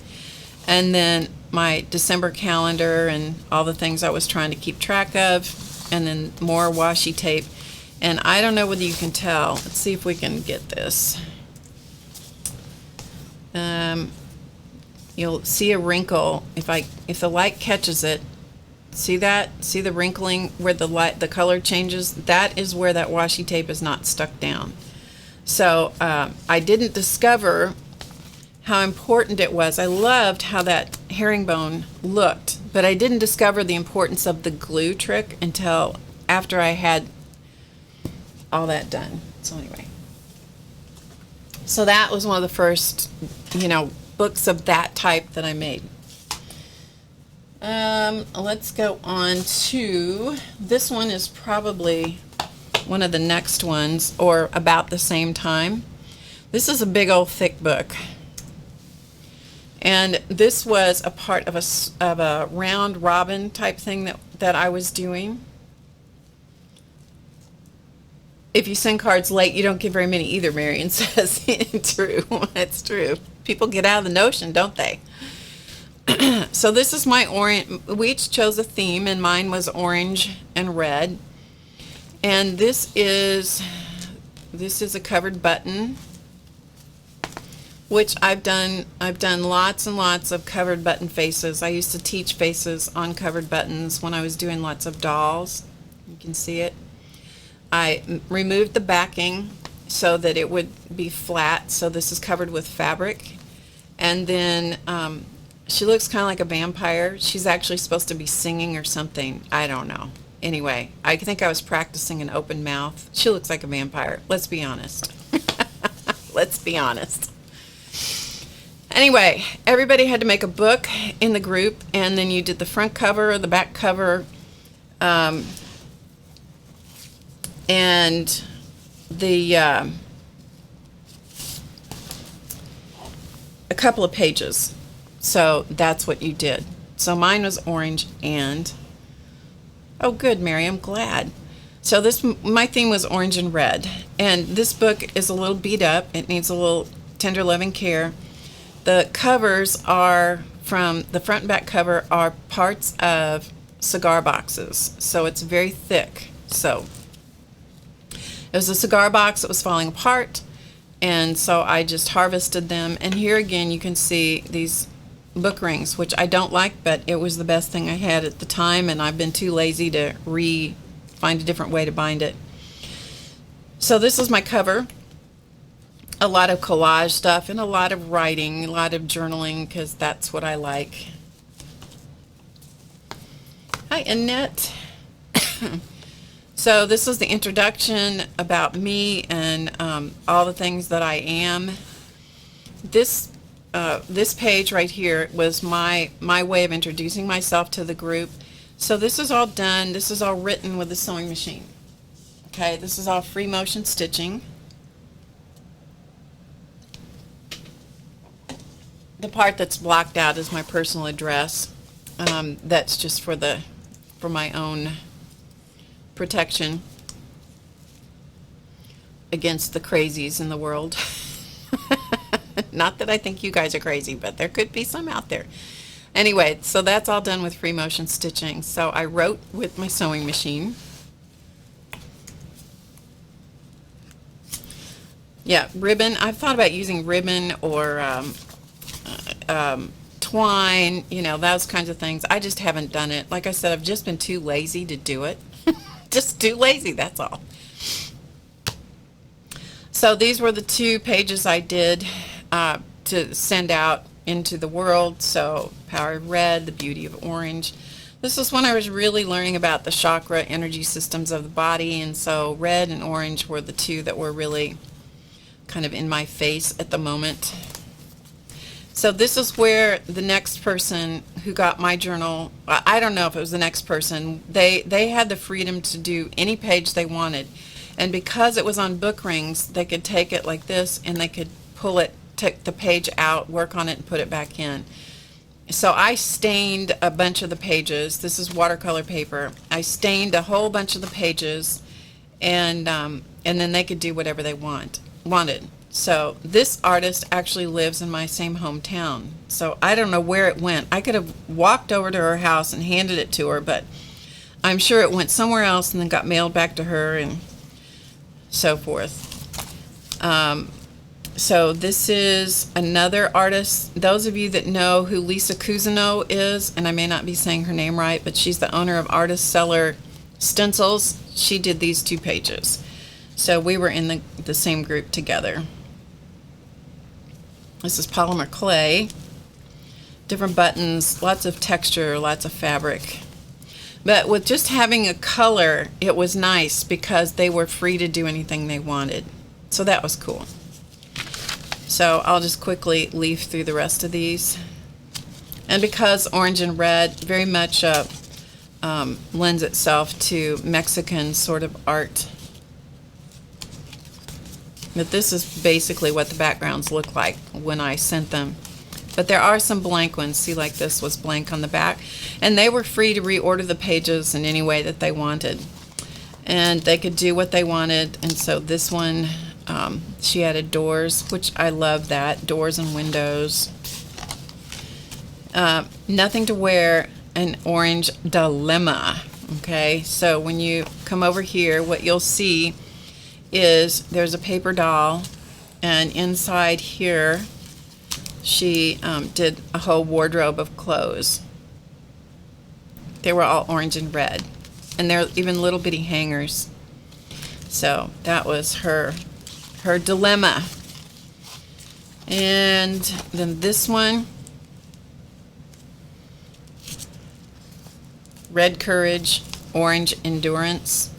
Speaker 1: And then my December calendar and all the things I was trying to keep track of, and then more washi tape. And I don't know whether you can tell. Let's see if we can get this. You'll see a wrinkle if the light catches it. See that? See the wrinkling where the color changes? That is where that washi tape is not stuck down. So I didn't discover how important it was. I loved how that herringbone looked, but I didn't discover the importance of the glue trick until after I had all that done. So anyway, so that was one of the first, books of that type that I made. Let's go on to, this one is probably one of the next ones, or about the same time. This is a big old thick book. And this was a part of a round robin type thing that I was doing. If you send cards late, you don't get very many either, Marion says. True, that's true. People get out of the notion, don't they? So this is my orange. We each chose a theme, and mine was orange and red. And this is a covered button, which I've done lots and lots of covered button faces. I used to teach faces on covered buttons when I was doing lots of dolls. You can see it. I removed the backing so that it would be flat. So this is covered with fabric. And then she looks kind of like a vampire. She's actually supposed to be singing or something. I don't know. Anyway, I think I was practicing an open mouth. She looks like a vampire. Let's be honest. Let's be honest. Anyway, everybody had to make a book in the group, and then you did the front cover, the back cover, and the a couple of pages. So that's what you did. So mine was orange and, oh good, Mary, I'm glad. So my theme was orange and red, and this book is a little beat up. It needs a little tender loving care. The covers are, from the front and back cover, are parts of cigar boxes, so it's very thick. So it was a cigar box that was falling apart, and so I just harvested them. And here again you can see these book rings, which I don't like, but it was the best thing I had at the time, and I've been too lazy to find a different way to bind it. So this is my cover, a lot of collage stuff and a lot of writing, a lot of journaling, because that's what I like. Hi, Annette. So this is the introduction about me and all the things that I am. This page right here was my way of introducing myself to the group. So this is all done. This is all written with a sewing machine. Okay, this is all free motion stitching. The part that's blocked out is my personal address. That's just for my own protection against the crazies in the world. Not that I think you guys are crazy, but there could be some out there. Anyway, so that's all done with free motion stitching. So I wrote with my sewing machine. Yeah, ribbon. I've thought about using ribbon or twine, you know, those kinds of things. I just haven't done it. Like I said, I've just been too lazy to do it. Just too lazy, that's all. So these were the 2 pages I did to send out into the world. So Power of Red, The Beauty of Orange. This was when I was really learning about the chakra energy systems of the body, and so red and orange were the 2 that were really kind of in my face at the moment. So this is where the next person who got my journal, I don't know if it was the next person, they had the freedom to do any page they wanted. And because it was on book rings, they could take it like this and they could pull it, take the page out, work on it, and put it back in. So I stained a bunch of the pages. This is watercolor paper. I stained a whole bunch of the pages, and then they could do whatever they wanted. So this artist actually lives in my same hometown. So I don't know where it went. I could have walked over to her house and handed it to her, but I'm sure it went somewhere else and then got mailed back to her and so forth. So this is another artist. Those of you that know who Lisa Cousineau is, and I may not be saying her name right, but she's the owner of Artist Seller Stencils. She did these 2 pages. So we were in the same group together. This is polymer clay. Different buttons, lots of texture, lots of fabric. But with just having a color, it was nice because they were free to do anything they wanted. So that was cool. So I'll just quickly leaf through the rest of these. And because orange and red very much lends itself to Mexican sort of art. But this is basically what the backgrounds look like when I sent them. But there are some blank ones. See, like this was blank on the back. And they were free to reorder the pages in any way that they wanted. And they could do what they wanted. And so this one, she added doors, which I love that. Doors and windows. Nothing to wear, an orange dilemma. Okay, so when you come over here, what you'll see is there's a paper doll, and inside here she did a whole wardrobe of clothes. They were all orange and red, and there are even little bitty hangers. So that was her dilemma. And then this one, red courage, orange endurance.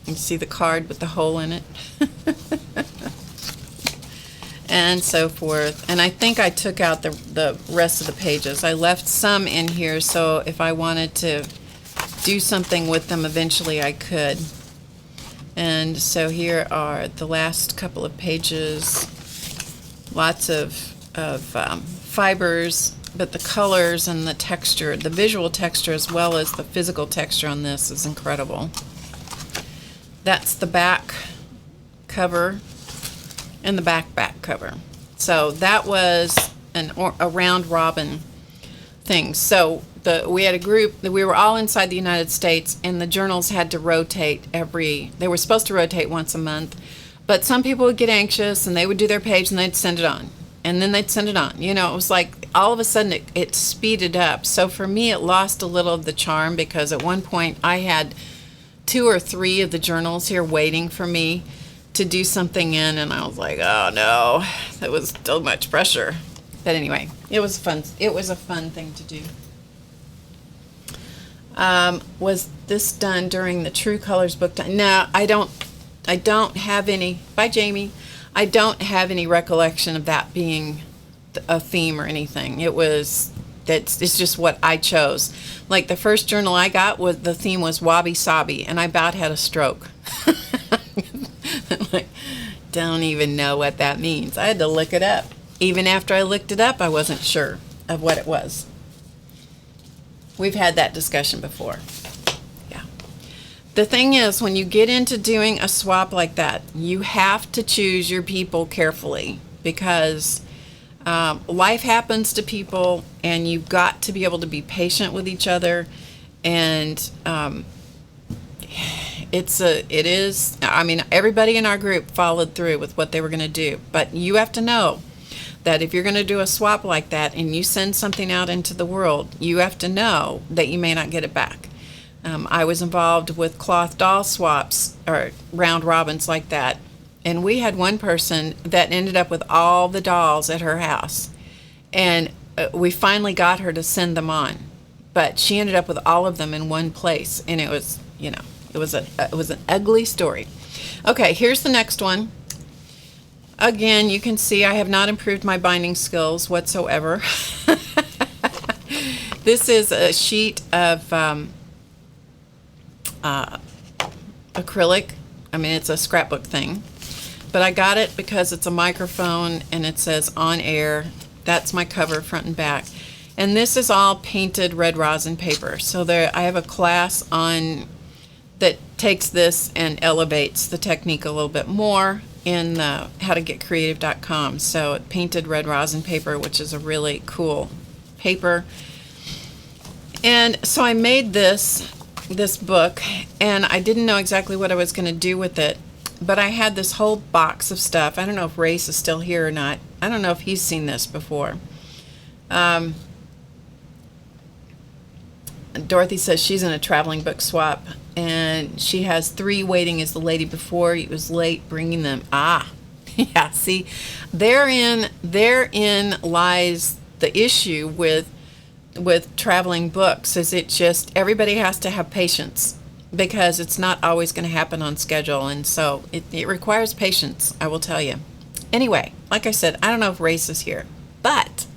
Speaker 1: You see the card with the hole in it. And so forth. And I think I took out the rest of the pages. I left some in here, so if I wanted to do something with them eventually I could. And so here are the last couple of pages. Lots of fibers, but the colors and the texture, the visual texture as well as the physical texture on this is incredible. That's the back cover and the back cover. So that was a round robin thing. So we had a group that we were all inside the United States, and the journals had to rotate they were supposed to rotate once a month, but some people would get anxious and they would do their page and they'd send it on. And then they'd send it on. You know, it was like all of a sudden it speeded up. So for me, it lost a little of the charm, because at one point I had 2 or 3 of the journals here waiting for me to do something in, and I was like, oh no, that was so much pressure. But anyway, it was fun. It was a fun thing to do. Was this done during the True Colors book time? No, I don't have any. Bye, Jamie. I don't have any recollection of that being a theme or anything. It's just what I chose. Like the first journal I got, the theme was Wabi Sabi, and I about had a stroke. Like, don't even know what that means. I had to look it up. Even after I looked it up, I wasn't sure of what it was. We've had that discussion before. Yeah. The thing is, when you get into doing a swap like that, you have to choose your people carefully, because life happens to people, and you've got to be able to be patient with each other. And everybody in our group followed through with what they were going to do, but you have to know that if you're going to do a swap like that and you send something out into the world, you have to know that you may not get it back. I was involved with cloth doll swaps or round robins like that, and we had one person that ended up with all the dolls at her house, and we finally got her to send them on, but she ended up with all of them in one place, and it was, it was an ugly story. Okay, here's the next one. Again, you can see I have not improved my binding skills whatsoever. This is a sheet of acrylic. It's a scrapbook thing. But I got it because it's a microphone and it says on air. That's my cover, front and back. And this is all painted red rosin paper. So I have a class on that takes this and elevates the technique a little bit more in HowToGetCreative.com. So painted red rosin paper, which is a really cool paper. And so I made this book, and I didn't know exactly what I was going to do with it, but I had this whole box of stuff. I don't know if Race is still here or not. I don't know if he's seen this before. Dorothy says she's in a traveling book swap, and she has 3 waiting as the lady before it was late bringing them. Yeah, see, therein lies the issue with traveling books, is it just, everybody has to have patience, because it's not always going to happen on schedule, and so it requires patience, I will tell you. Anyway, like I said, I don't know if Race is here, but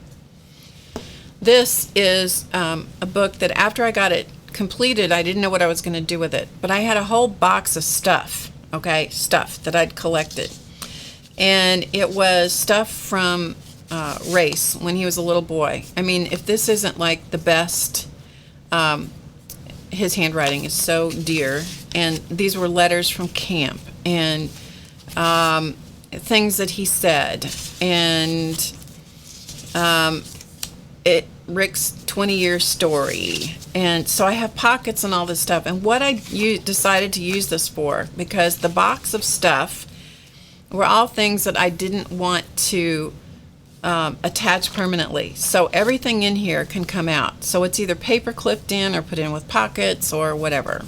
Speaker 1: this is a book that after I got it completed, I didn't know what I was going to do with it, but I had a whole box of stuff that I'd collected, and it was stuff from Race when he was a little boy. If this isn't like the best, his handwriting is so dear, and these were letters from camp and things that he said, and Rick's 20-year story. And so I have pockets and all this stuff. And what I decided to use this for, because the box of stuff were all things that I didn't want to attach permanently. So everything in here can come out. So it's either paper clipped in or put in with pockets or whatever.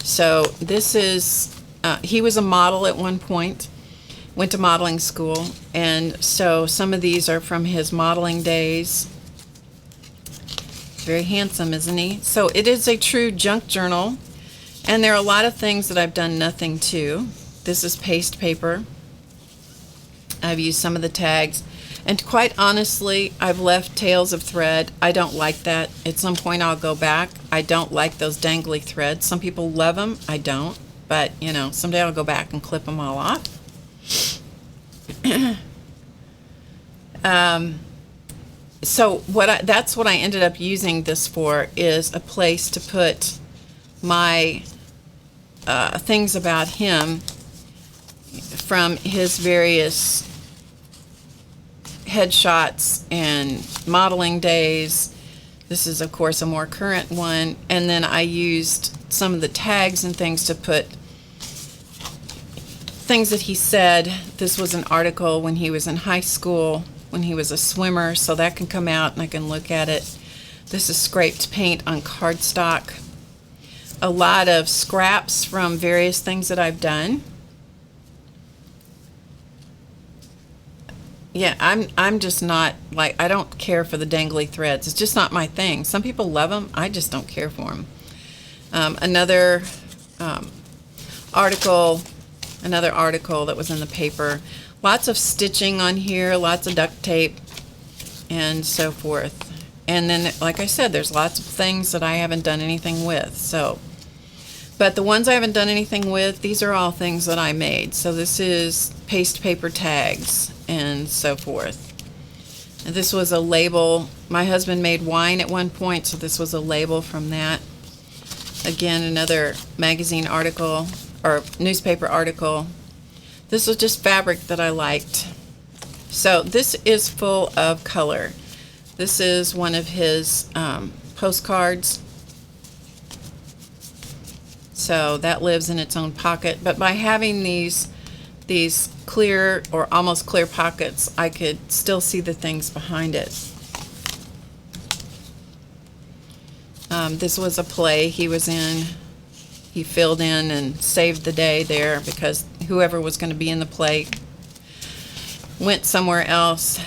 Speaker 1: So this is, he was a model at one point, went to modeling school. And so some of these are from his modeling days. Very handsome, isn't he? So it is a true junk journal, and there are a lot of things that I've done nothing to. This is paste paper. I've used some of the tags, and quite honestly, I've left tails of thread. I don't like that. At some point I'll go back. I don't like those dangly threads. Some people love them. I don't, but someday I'll go back and clip them all off. So that's what I ended up using this for, is a place to put my things about him from his various headshots and modeling days. This is, of course, a more current one. And then I used some of the tags and things to put things that he said. This was an article when he was in high school, when he was a swimmer, so that can come out and I can look at it. This is scraped paint on cardstock. A lot of scraps from various things that I've done. Yeah, I'm just not like, I don't care for the dangly threads. It's just not my thing. Some people love them. I just don't care for them. Another article, another article that was in the paper. Lots of stitching on here, lots of duct tape, and so forth. And then, like I said, there's lots of things that I haven't done anything with. So, but the ones I haven't done anything with, these are all things that I made. So this is paste paper tags and so forth. And this was a label. My husband made wine at one point, so this was a label from that. Again, another magazine article or newspaper article. This was just fabric that I liked. So this is full of color. This is one of his postcards. So that lives in its own pocket. But by having these clear or almost clear pockets, I could still see the things behind it. This was a play he was in. He filled in and saved the day there because whoever was going to be in the play went somewhere else.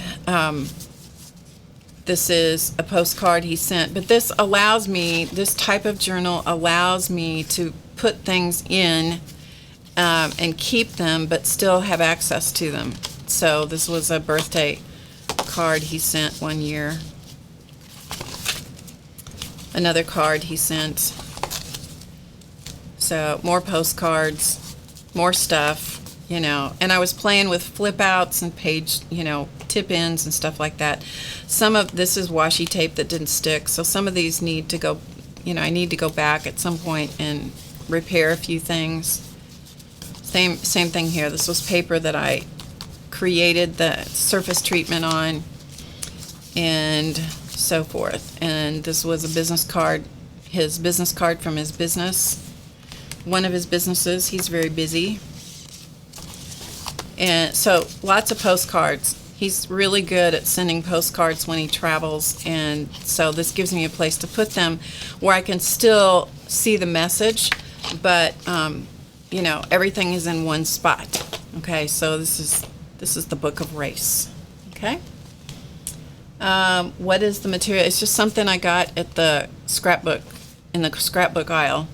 Speaker 1: This is a postcard he sent, but this allows me, this type of journal allows me to put things in and keep them, but still have access to them. So this was a birthday card he sent one year. Another card he sent. So more postcards, more stuff, you know. And I was playing with flip outs and page, you know, tip ins and stuff like that. Some of this is washi tape that didn't stick, so some of these need to go, you know, I need to go back at some point and repair a few things. Same thing here. This was paper that I created the surface treatment on and so forth. And this was a business card, his business card from his business, one of his businesses. He's very busy. And so lots of postcards. He's really good at sending postcards when he travels, and so this gives me a place to put them where I can still see the message, but you know, everything is in one spot. Okay, so this is the Book of Race. Okay. What is the material? It's just something I got at the scrapbook, in the scrapbook aisle.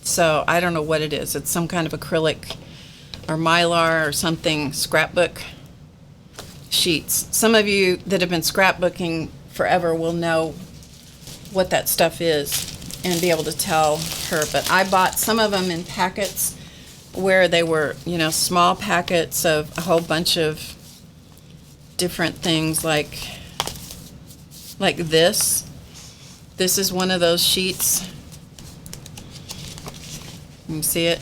Speaker 1: So I don't know what it is. It's some kind of acrylic or mylar or something scrapbook sheets. Some of you that have been scrapbooking forever will know what that stuff is and be able to tell her. But I bought some of them in packets where they were, you know, small packets of a whole bunch of different things like this. This is one of those sheets. You can see it.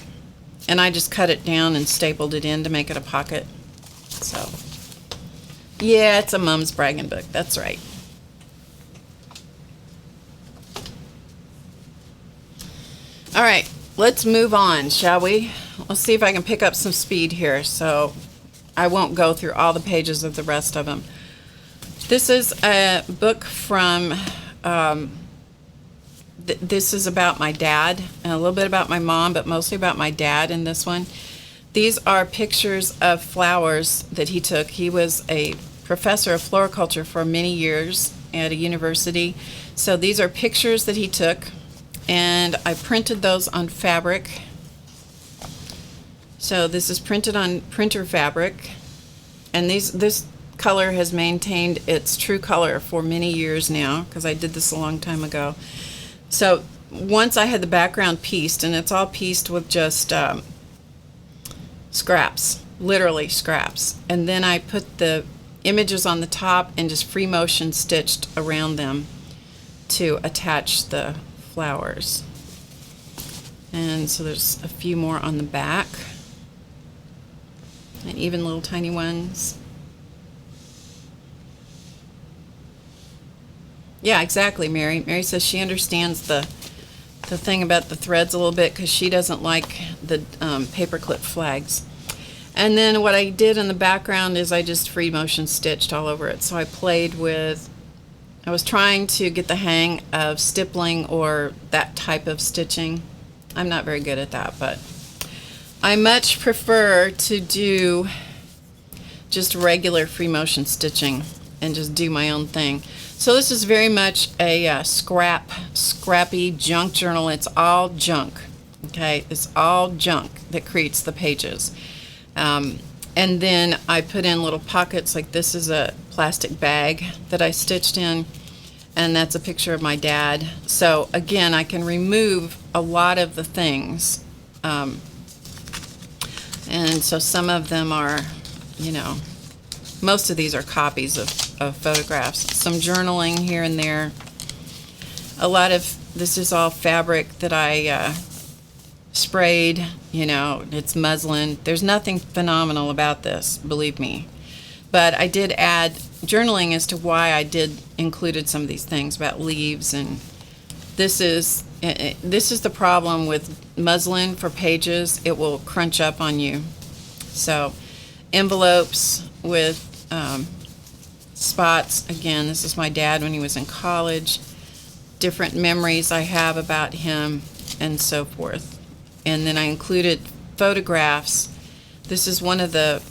Speaker 1: And I just cut it down and stapled it in to make it a pocket. So, yeah, it's a mom's bragging book. That's right. All right, let's move on, shall we? Let's see if I can pick up some speed here, so I won't go through all the pages of the rest of them. This is a book from, this is about my dad, and a little bit about my mom, but mostly about my dad in this one. These are pictures of flowers that he took. He was a professor of floriculture for many years at a university. So these are pictures that he took, and I printed those on fabric. So this is printed on printer fabric, and this color has maintained its true color for many years now because I did this a long time ago. So once I had the background pieced, and it's all pieced with just scraps, literally scraps, and then I put the images on the top and just free motion stitched around them to attach the flowers. And so there's a few more on the back, and even little tiny ones. Yeah, exactly, Mary. Mary says she understands the thing about the threads a little bit because she doesn't like the paperclip flags. And then what I did in the background is I just free motion stitched all over it. So I played with, I was trying to get the hang of stippling or that type of stitching. I'm not very good at that, but I much prefer to do just regular free motion stitching and just do my own thing. So this is very much a scrappy junk journal. It's all junk. Okay, it's all junk that creates the pages. And then I put in little pockets, like this is a plastic bag that I stitched in, and that's a picture of my dad. So again, I can remove a lot of the things. And so some of them are, you know, most of these are copies of photographs. Some journaling here and there. A lot of this is all fabric that I sprayed, you know, it's muslin. There's nothing phenomenal about this, believe me. But I did add journaling as to why I did included some of these things about leaves, and this is the problem with muslin for pages. It will crunch up on you. So envelopes with spots. Again, this is my dad when he was in college. Different memories I have about him and so forth. And then I included photographs. This is one of the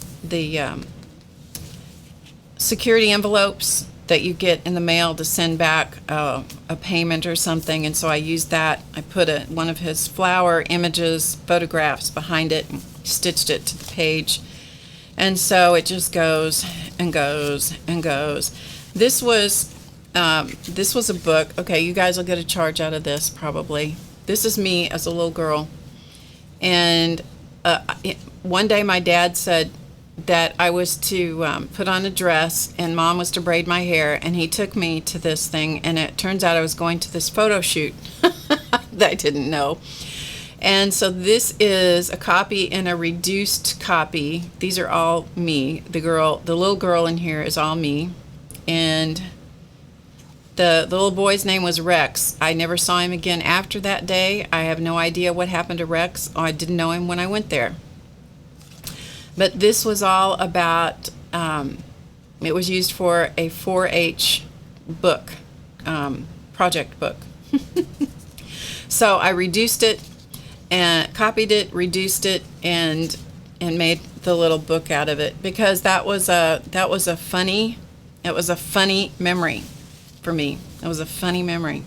Speaker 1: security envelopes that you get in the mail to send back a payment or something, and so I used that. I put one of his flower images, photographs behind it, and stitched it to the page. And so it just goes and goes and goes. This was a book. Okay, you guys will get a charge out of this probably. This is me as a little girl. And one day my dad said that I was to put on a dress and Mom was to braid my hair, and he took me to this thing, and it turns out I was going to this photo shoot that I didn't know. And so this is a copy and a reduced copy. These are all me. The little girl in here is all me. And the little boy's name was Rex. I never saw him again after that day. I have no idea what happened to Rex. I didn't know him when I went there. But this was all about, it was used for a 4-H book, project book. So I reduced it and copied it, reduced it, and made the little book out of it, because that was a funny memory for me. It was a funny memory.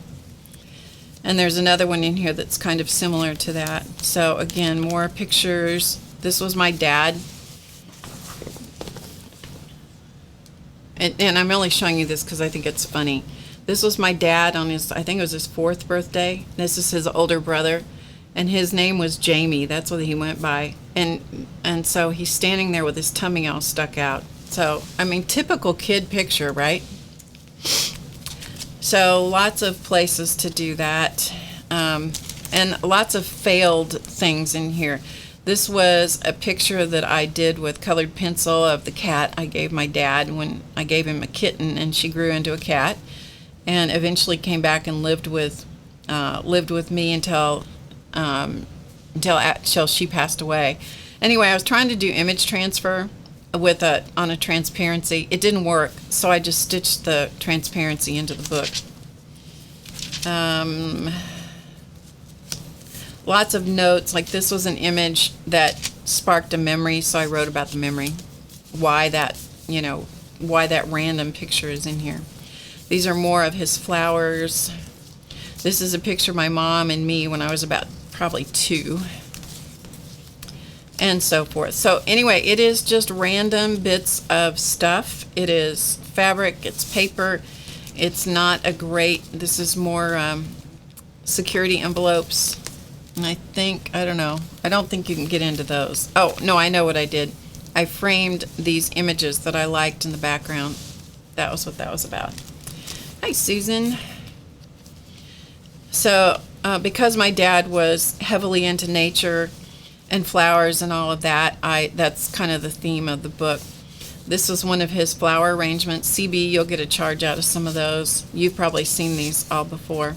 Speaker 1: And there's another one in here that's kind of similar to that. So again, more pictures. This was my dad. And I'm only showing you this because I think it's funny. This was my dad on his, I think it was his 4th birthday. This is his older brother, and his name was Jamie. That's what he went by. And so he's standing there with his tummy all stuck out. So, I mean, typical kid picture, right? So lots of places to do that, and lots of failed things in here. This was a picture that I did with colored pencil of the cat I gave my dad when I gave him a kitten, and she grew into a cat, and eventually came back and lived with me until she passed away. Anyway, I was trying to do image transfer on a transparency. It didn't work, so I just stitched the transparency into the book. Lots of notes. Like this was an image that sparked a memory, so I wrote about the memory, why that random picture is in here. These are more of his flowers. This is a picture of my mom and me when I was about probably 2. And so forth. So anyway, it is just random bits of stuff. It is fabric, it's paper. It's not a great, this is more security envelopes. And I don't think you can get into those. Oh, no, I know what I did. I framed these images that I liked in the background. That was what that was about. Hi, Susan. So because my dad was heavily into nature and flowers and all of that, that's kind of the theme of the book. This was one of his flower arrangements. CB, you'll get a charge out of some of those. You've probably seen these all before.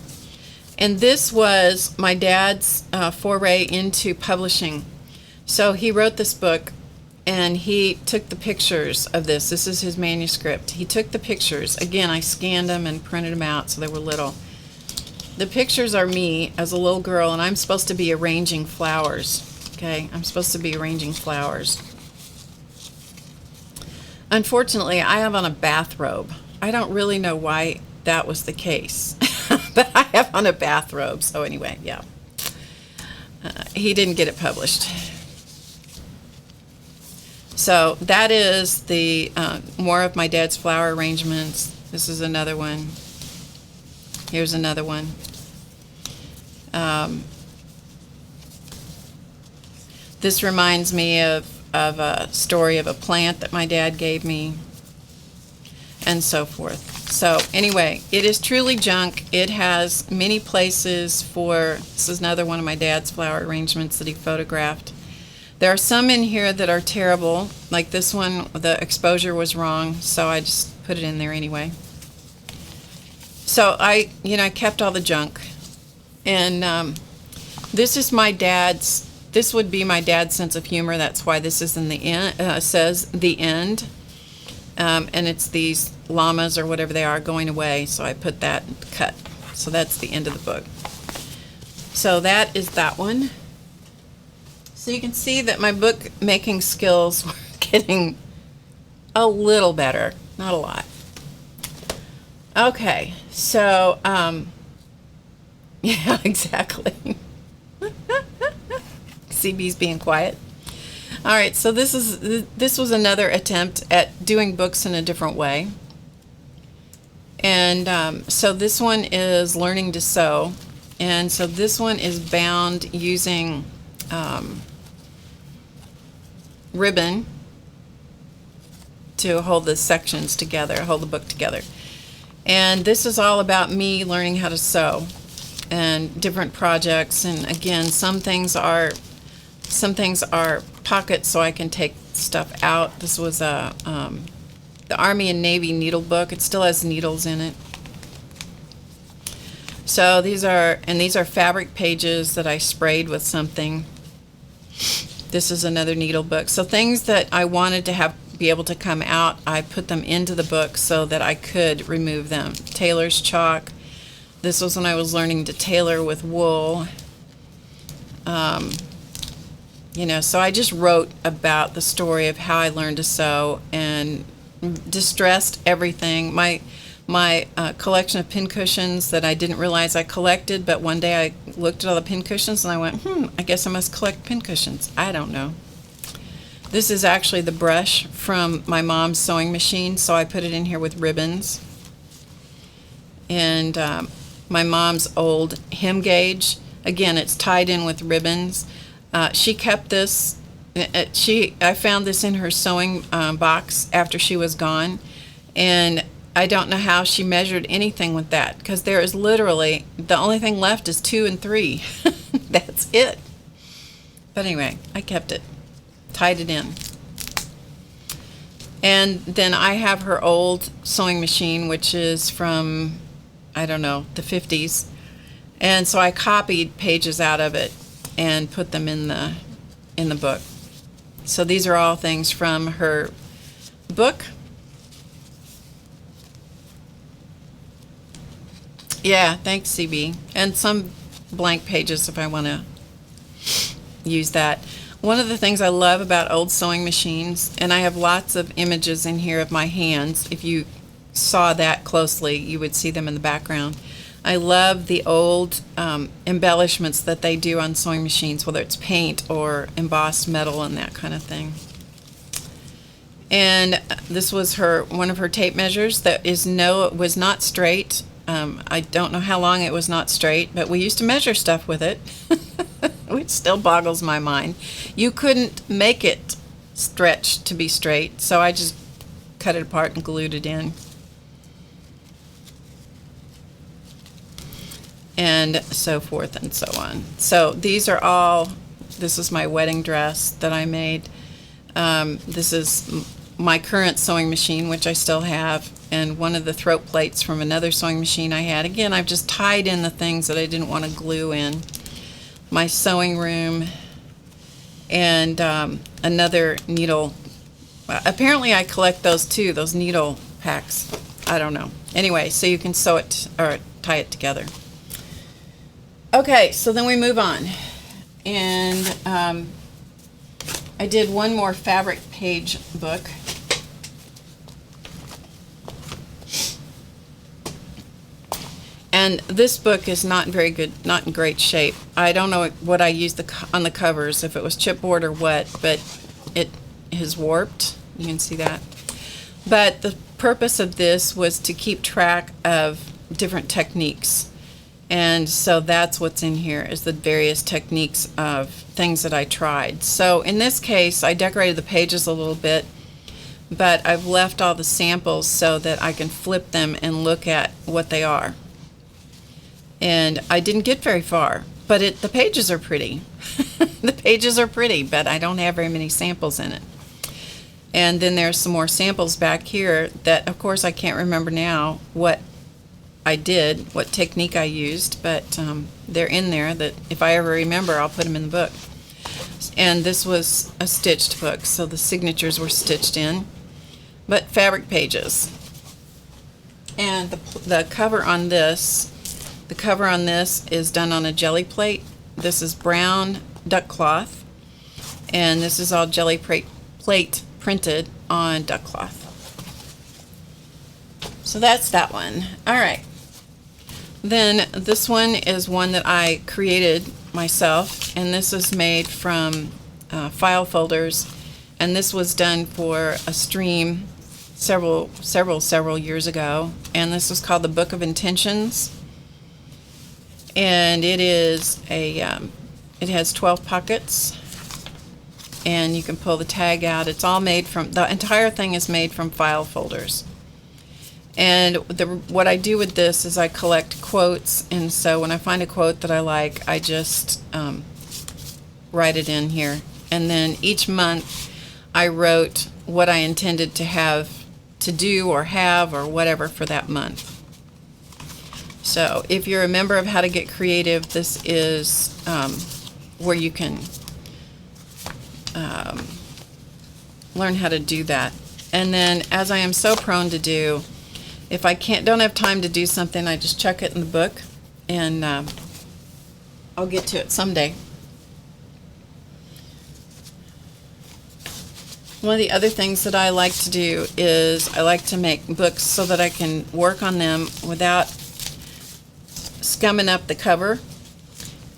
Speaker 1: And this was my dad's foray into publishing. So he wrote this book, and he took the pictures of this. This is his manuscript. He took the pictures. Again, I scanned them and printed them out so they were little. The pictures are me as a little girl, and I'm supposed to be arranging flowers. Okay, I'm supposed to be arranging flowers. Unfortunately, I have on a bathrobe. I don't really know why that was the case, but I have on a bathrobe. So anyway, yeah. He didn't get it published. So that is the more of my dad's flower arrangements. This is another one. Here's another one. This reminds me of a story of a plant that my dad gave me, and so forth. So anyway, it is truly junk. It has many places for, this is another one of my dad's flower arrangements that he photographed. There are some in here that are terrible, like this one, the exposure was wrong, so I just put it in there anyway. So I kept all the junk. And this is my dad's, this would be my dad's sense of humor. That's why this is in the end, says the end. And it's these llamas or whatever they are going away. So I put that cut. So that's the end of the book. So that is that one. So you can see that my book making skills were getting a little better, not a lot. Okay, so yeah, exactly. CB's being quiet. All right, so this was another attempt at doing books in a different way. And so this one is learning to sew, and so this one is bound using ribbon to hold the sections together, hold the book together. And this is all about me learning how to sew and different projects. And again, some things are pockets so I can take stuff out. This was the Army and Navy needle book. It still has needles in it. So these are fabric pages that I sprayed with something. This is another needle book. So things that I wanted to be able to come out, I put them into the book so that I could remove them. Tailor's chalk. This was when I was learning to tailor with wool. So I just wrote about the story of how I learned to sew and distressed everything. My collection of pincushions that I didn't realize I collected, but one day I looked at all the pincushions and I went, I guess I must collect pincushions. I don't know. This is actually the brush from my mom's sewing machine, so I put it in here with ribbons. And my mom's old hem gauge, again, it's tied in with ribbons. She kept this. I found this in her sewing box after she was gone, and I don't know how she measured anything with that, because there is literally, the only thing left is 2 and 3. That's it. But anyway, I kept it, tied it in. And then I have her old sewing machine, which is from, I don't know, the 50s. And so I copied pages out of it and put them in the book. So these are all things from her book. Yeah, thanks, CB. And some blank pages if I want to use that. One of the things I love about old sewing machines, and I have lots of images in here of my hands. If you saw that closely, you would see them in the background. I love the old embellishments that they do on sewing machines, whether it's paint or embossed metal and that kind of thing. And this was one of her tape measures that was not straight. I don't know how long it was not straight, but we used to measure stuff with it, which still boggles my mind. You couldn't make it stretch to be straight, so I just cut it apart and glued it in. And so forth and so on. So these are all, this is my wedding dress that I made. This is my current sewing machine, which I still have, and one of the throat plates from another sewing machine I had. Again, I've just tied in the things that I didn't want to glue in. My sewing room, and another needle. Apparently I collect those too, those needle packs. I don't know. Anyway, so you can sew it or tie it together. Okay, so then we move on. And I did one more fabric page book. And this book is not very good, not in great shape. I don't know what I used on the covers, if it was chipboard or what, but it is warped. You can see that. But the purpose of this was to keep track of different techniques. And so that's what's in here, is the various techniques of things that I tried. So in this case, I decorated the pages a little bit, but I've left all the samples so that I can flip them and look at what they are. And I didn't get very far, but the pages are pretty. The pages are pretty, but I don't have very many samples in it. And then there's some more samples back here that, of course, I can't remember now what I did, what technique I used, but they're in there that if I ever remember, I'll put them in the book. And this was a stitched book, so the signatures were stitched in, but fabric pages. And the cover on this, is done on a Gelli plate. This is brown duck cloth, and this is all Gelli plate printed on duck cloth. So that's that one. All right. Then this one is one that I created myself, and this is made from file folders, and this was done for a stream several years ago, and this was called the Book of Intentions. And it is it has 12 pockets, and you can pull the tag out. It's all made from, the entire thing is made from file folders. And what I do with this is I collect quotes, and so when I find a quote that I like, I just write it in here. And then each month I wrote what I intended to have to do or have or whatever for that month. So if you're a member of How to Get Creative, this is where you can learn how to do that. And then, as I am so prone to do, if I don't have time to do something, I just chuck it in the book, and I'll get to it someday. One of the other things that I like to do is I like to make books so that I can work on them without scumming up the cover.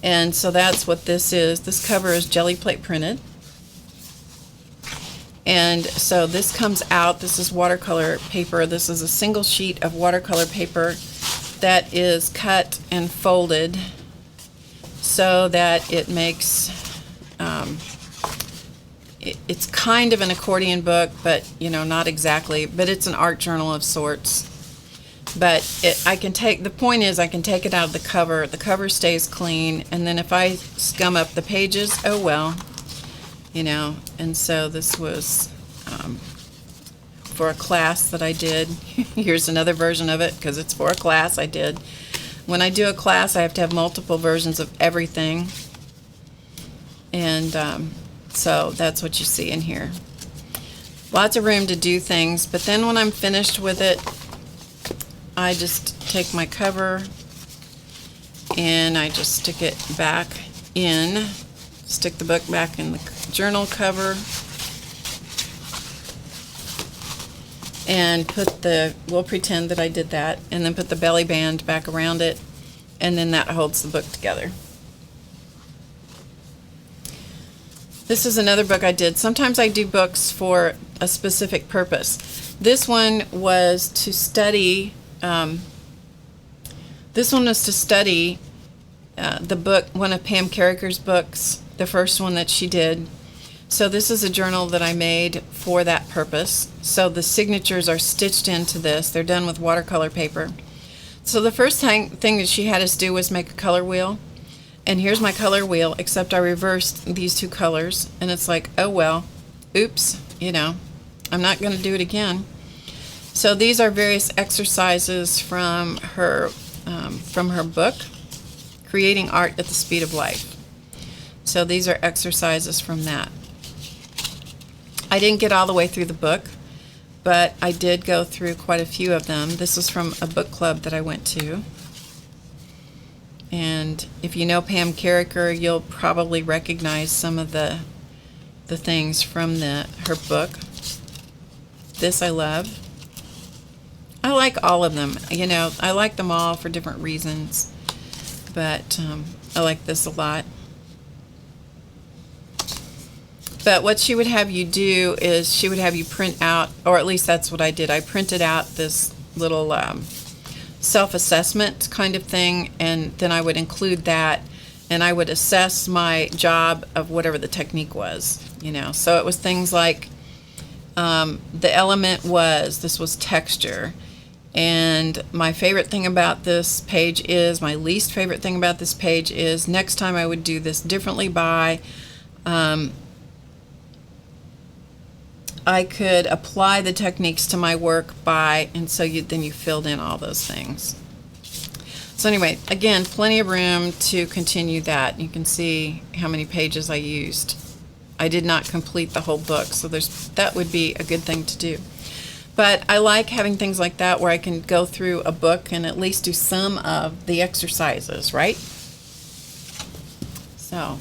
Speaker 1: And so that's what this is. This cover is Gelli plate printed. And so this comes out, this is watercolor paper. This is a single sheet of watercolor paper that is cut and folded so that it makes, it's kind of an accordion book, but not exactly, but it's an art journal of sorts. But the point is I can take it out of the cover stays clean, and then if I scum up the pages, oh well. And so this was for a class that I did. Here's another version of it because it's for a class I did. When I do a class, I have to have multiple versions of everything, and so that's what you see in here. Lots of room to do things, but then when I'm finished with it, I just take my cover and I just stick it back in. Stick the book back in the journal cover, and we'll pretend that I did that, and then put the belly band back around it, and then that holds the book together. This is another book I did. Sometimes I do books for a specific purpose. This one was to study, the book, one of Pam Carricker's books, the first one that she did. So this is a journal that I made for that purpose. So the signatures are stitched into this. They're done with watercolor paper. So the first thing that she had us do was make a color wheel. And here's my color wheel, except I reversed these two colors. And it's like, oh well, oops, I'm not going to do it again. So these are various exercises from her book, Creating Art at the Speed of Life. So these are exercises from that. I didn't get all the way through the book, but I did go through quite a few of them. This was from a book club that I went to. And if you know Pam Carricker, you'll probably recognize some of the things from her book. This I love. I like all of them. You know, I like them all for different reasons, but I like this a lot. But what she would have you do is she would have you print out, or at least that's what I did. I printed out this little self-assessment kind of thing, and then I would include that, and I would assess my job of whatever the technique was, you know. So it was things like the element was, this was texture. And my favorite thing about this page is, my least favorite thing about this page is, next time I would do this differently by, I could apply the techniques to my work by, and so then you filled in all those things. So anyway, again, plenty of room to continue that. You can see how many pages I used. I did not complete the whole book, so that would be a good thing to do. But I like having things like that where I can go through a book and at least do some of the exercises, right? So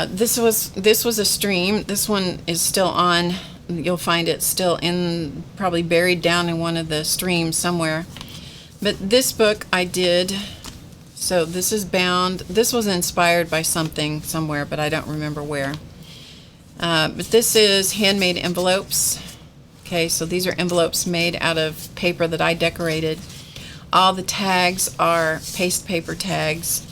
Speaker 1: this was a stream. This one is still on. You'll find it still in, probably buried down in one of the streams somewhere. But this book I did, so this is bound. This was inspired by something somewhere, but I don't remember where. But this is Handmade Envelopes. Okay, so these are envelopes made out of paper that I decorated. All the tags are paste paper tags.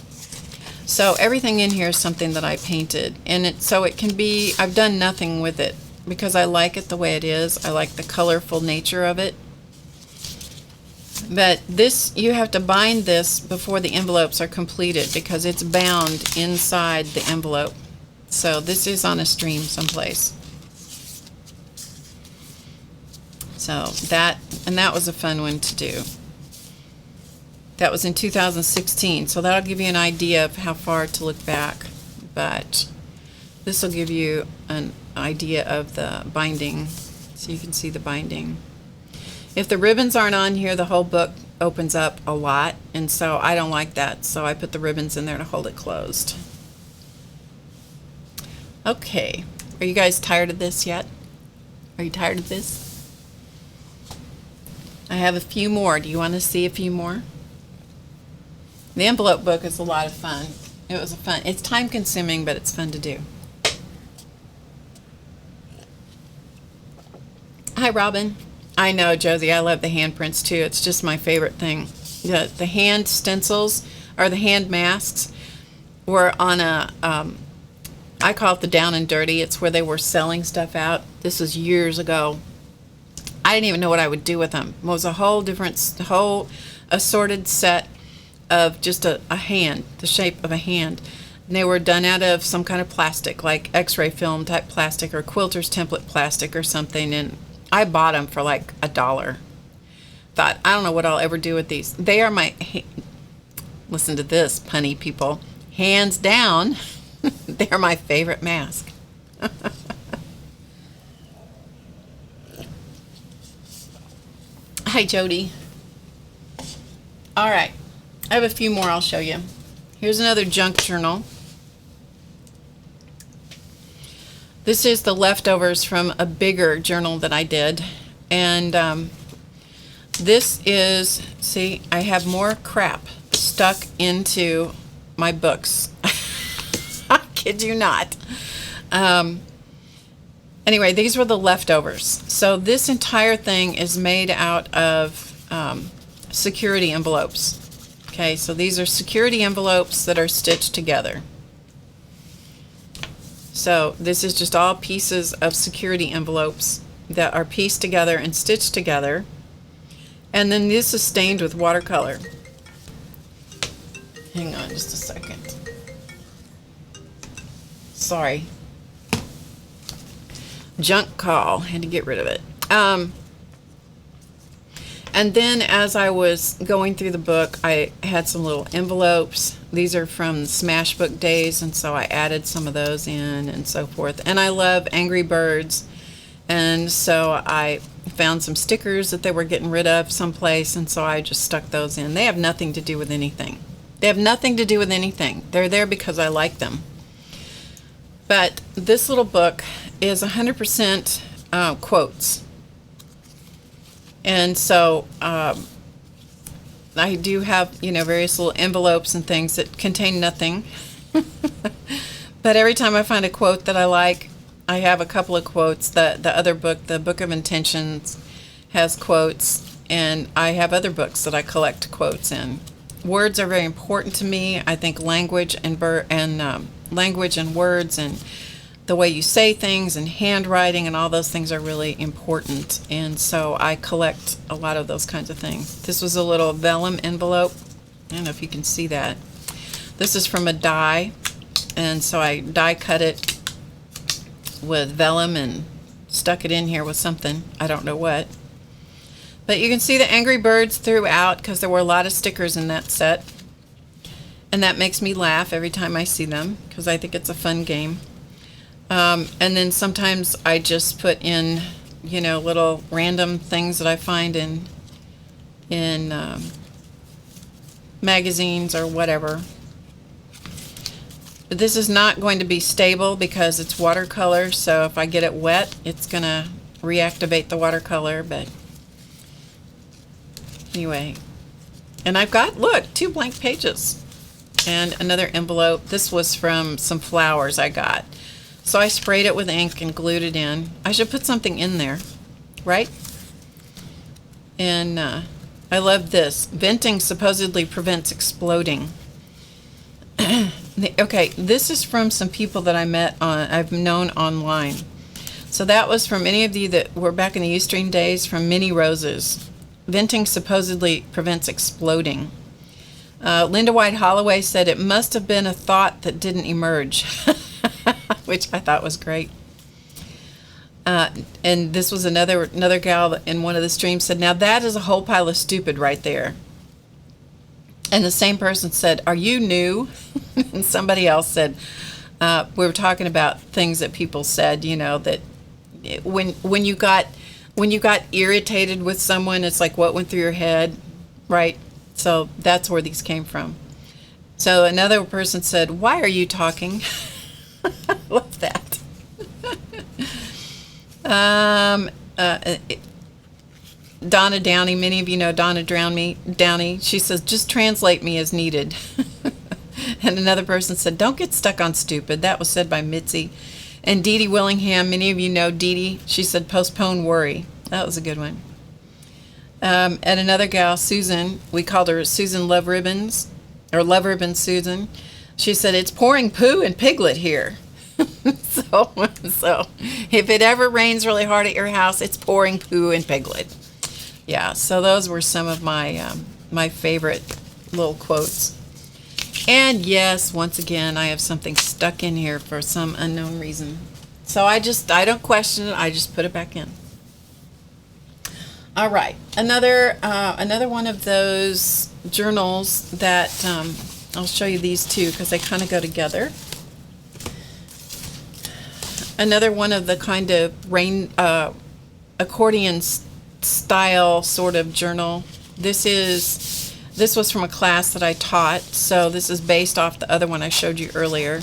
Speaker 1: So everything in here is something that I painted. And so it can be, I've done nothing with it because I like it the way it is. I like the colorful nature of it. But this, you have to bind this before the envelopes are completed because it's bound inside the envelope. So this is on a stream someplace. So that was a fun one to do. That was in 2016, so that'll give you an idea of how far to look back. But this will give you an idea of the binding, so you can see the binding. If the ribbons aren't on here, the whole book opens up a lot, and so I don't like that, so I put the ribbons in there to hold it closed. Okay, are you guys tired of this yet? Are you tired of this? I have a few more. Do you want to see a few more? The envelope book is a lot of fun. It's time consuming, but it's fun to do. Hi, Robin. I know, Josie, I love the handprints too. It's just my favorite thing. The hand stencils, or the hand masks, were on a, I call it the down and dirty. It's where they were selling stuff out. This was years ago. I didn't even know what I would do with them. It was a whole assorted set of just a hand, the shape of a hand. And they were done out of some kind of plastic, like x-ray film type plastic or quilter's template plastic or something. And I bought them for like $1. Thought, I don't know what I'll ever do with these. They are my, listen to this, punny people, hands down, they're my favorite mask. Hi, Jody. All right, I have a few more I'll show you. Here's another junk journal. This is the leftovers from a bigger journal that I did. And this is, see, I have more crap stuck into my books. I kid you not. Anyway, these were the leftovers. So this entire thing is made out of security envelopes. Okay, so these are security envelopes that are stitched together. So this is just all pieces of security envelopes that are pieced together and stitched together. And then this is stained with watercolor. Hang on just a second. Sorry. Junk call. Had to get rid of it. And then as I was going through the book, I had some little envelopes. These are from the Smash Book days, and so I added some of those in and so forth. And I love Angry Birds, and so I found some stickers that they were getting rid of someplace, and so I just stuck those in. They have nothing to do with anything. They have nothing to do with anything. They're there because I like them. But this little book is 100% quotes. And so I do have, various little envelopes and things that contain nothing. But every time I find a quote that I like, I have a couple of quotes. The other book, the Book of Intentions, has quotes, and I have other books that I collect quotes in. Words are very important to me. I think language and language and words and the way you say things and handwriting and all those things are really important. And so I collect a lot of those kinds of things. This was a little vellum envelope. I don't know if you can see that. This is from a die, and so I die cut it with vellum and stuck it in here with something. I don't know what. But you can see the Angry Birds throughout because there were a lot of stickers in that set. And that makes me laugh every time I see them because I think it's a fun game. And then sometimes I just put in, little random things that I find in magazines or whatever. But this is not going to be stable because it's watercolor, so if I get it wet, it's going to reactivate the watercolor. But anyway, and I've got, look, 2 blank pages and another envelope. This was from some flowers I got. So I sprayed it with ink and glued it in. I should put something in there, right? And I love this. Venting supposedly prevents exploding. Okay, this is from some people that I've known online. So that was from any of you that were back in the Ustream days, from Minnie Roses. Venting supposedly prevents exploding. Linda White Holloway said it must have been a thought that didn't emerge, which I thought was great. And this was another gal in one of the streams said, now that is a whole pile of stupid right there. And the same person said, are you new? And somebody else said, we were talking about things that people said, that when you got irritated with someone, it's like what went through your head, right? So that's where these came from. So another person said, why are you talking? Love that. Donna Downey, many of you know Donna Downey. She says, just translate me as needed. And another person said, don't get stuck on stupid. That was said by Mitzi. And Dee Dee Willingham, many of you know Dee Dee. She said, postpone worry. That was a good one. And another gal, Susan, we called her Susan Love Ribbons, or Love Ribbon Susan. She said, it's pouring poo and piglet here. So if it ever rains really hard at your house, it's pouring poo and piglet. Yeah, so those were some of my my favorite little quotes. And yes, once again, I have something stuck in here for some unknown reason. So I don't question it, I just put it back in. All right, another one of those journals that I'll show you these two because they kind of go together. Another one of the kind of accordion style sort of journal. This was from a class that I taught, so this is based off the other one I showed you earlier.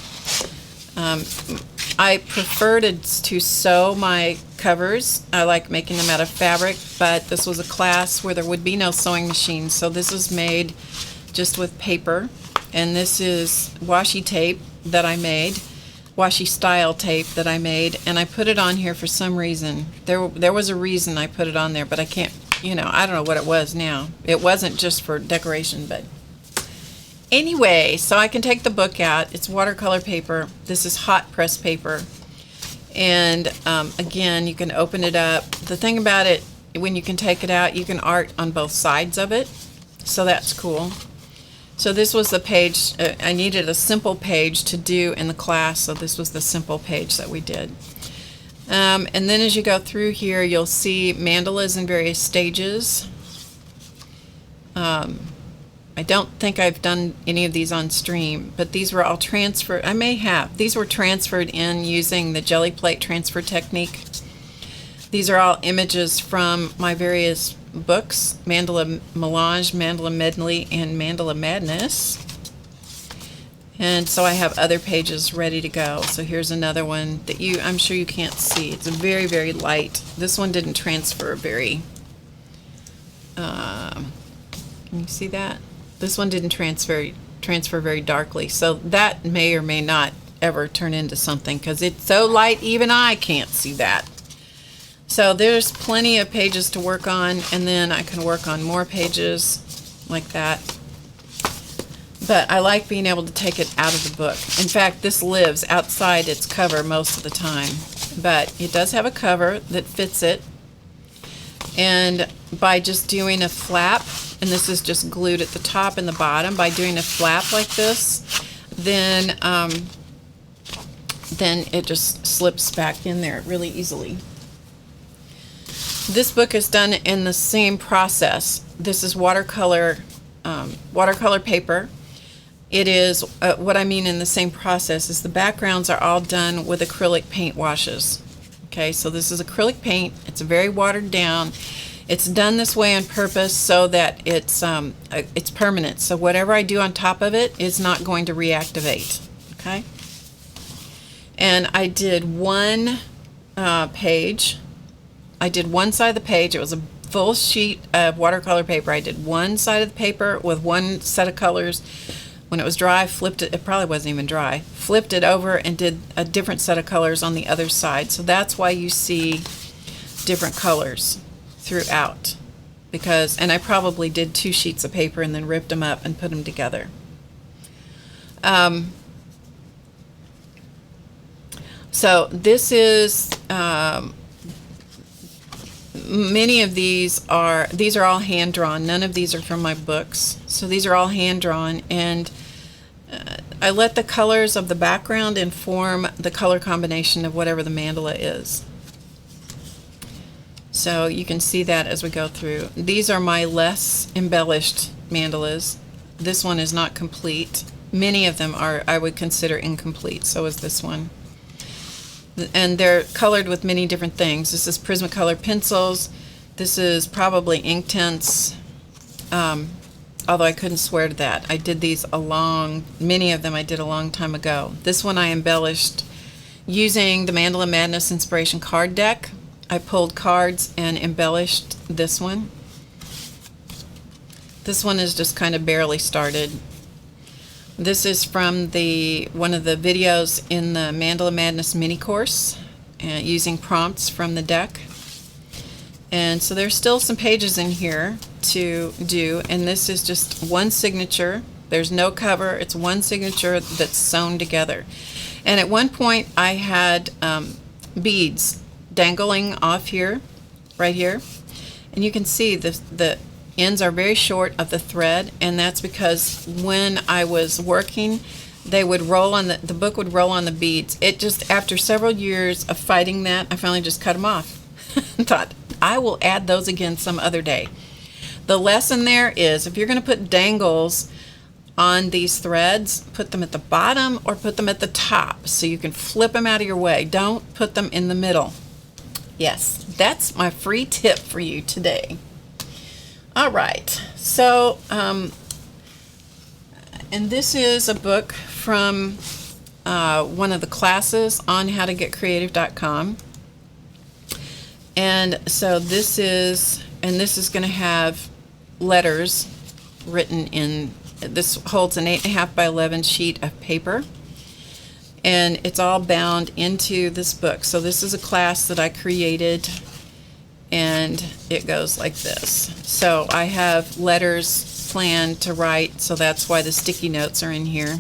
Speaker 1: I prefer to sew my covers. I like making them out of fabric, but this was a class where there would be no sewing machine, so this is made just with paper, and this is washi tape that I made. Washi style tape that I made, and I put it on here for some reason. There was a reason I put it on there, but I can't, I don't know what it was now. It wasn't just for decoration, but anyway, so I can take the book out. It's watercolor paper. This is hot press paper, and again, you can open it up. The thing about it, when you can take it out, you can art on both sides of it, so that's cool. So this was the page, I needed a simple page to do in the class, so this was the simple page that we did. And then as you go through here, you'll see mandalas in various stages. I don't think I've done any of these on stream, but these were all transferred. I may have. These were transferred in using the Gelli plate transfer technique. These are all images from my various books, Mandala Melange, Mandala Medley, and Mandala Madness. And so I have other pages ready to go. So here's another one that I'm sure you can't see. It's very, very light. This one didn't transfer very Can you see that? This one didn't transfer very darkly, so that may or may not ever turn into something because it's so light even I can't see that. So there's plenty of pages to work on, and then I can work on more pages like that. But I like being able to take it out of the book. In fact, this lives outside its cover most of the time, but it does have a cover that fits it. And by just doing a flap, and this is just glued at the top and the bottom, by doing a flap like this, then it just slips back in there really easily. This book is done in the same process. This is watercolor paper. It is, what I mean in the same process is the backgrounds are all done with acrylic paint washes. Okay, so this is acrylic paint. It's very watered down. It's done this way on purpose so that it's permanent. So whatever I do on top of it is not going to reactivate. Okay, and I did one page. I did one side of the page. It was a full sheet of watercolor paper. I did one side of the paper with one set of colors. When it was dry, flipped it. It probably wasn't even dry. Flipped it over and did a different set of colors on the other side. So that's why you see different colors throughout. And I probably did 2 sheets of paper and then ripped them up and put them together. So this is, many of these are all hand drawn. None of these are from my books. So these are all hand drawn, and I let the colors of the background inform the color combination of whatever the mandala is. So you can see that as we go through. These are my less embellished mandalas. This one is not complete. Many of them are, I would consider, incomplete. So is this one. And they're colored with many different things. This is Prismacolor pencils. This is probably Inktense, although I couldn't swear to that. I did these many of them I did a long time ago. This one I embellished using the Mandala Madness Inspiration card deck. I pulled cards and embellished this one. This one is just kind of barely started. This is from one of the videos in the Mandala Madness mini course, using prompts from the deck. And so there's still some pages in here to do, and this is just one signature. There's no cover. It's one signature that's sewn together. And at one point I had beads dangling off here, right here, and you can see the ends are very short of the thread, and that's because when I was working, they would roll on the book would roll on the beads. It just, after several years of fighting that, I finally just cut them off. And thought, I will add those again some other day. The lesson there is, if you're going to put dangles on these threads, put them at the bottom or put them at the top so you can flip them out of your way. Don't put them in the middle. Yes, that's my free tip for you today. All right, so, and this is a book from one of the classes on HowToGetCreative.com. And so this is going to have letters written in, this holds an 8.5 by 11 sheet of paper. And it's all bound into this book. So this is a class that I created, and it goes like this. So I have letters planned to write, so that's why the sticky notes are in here.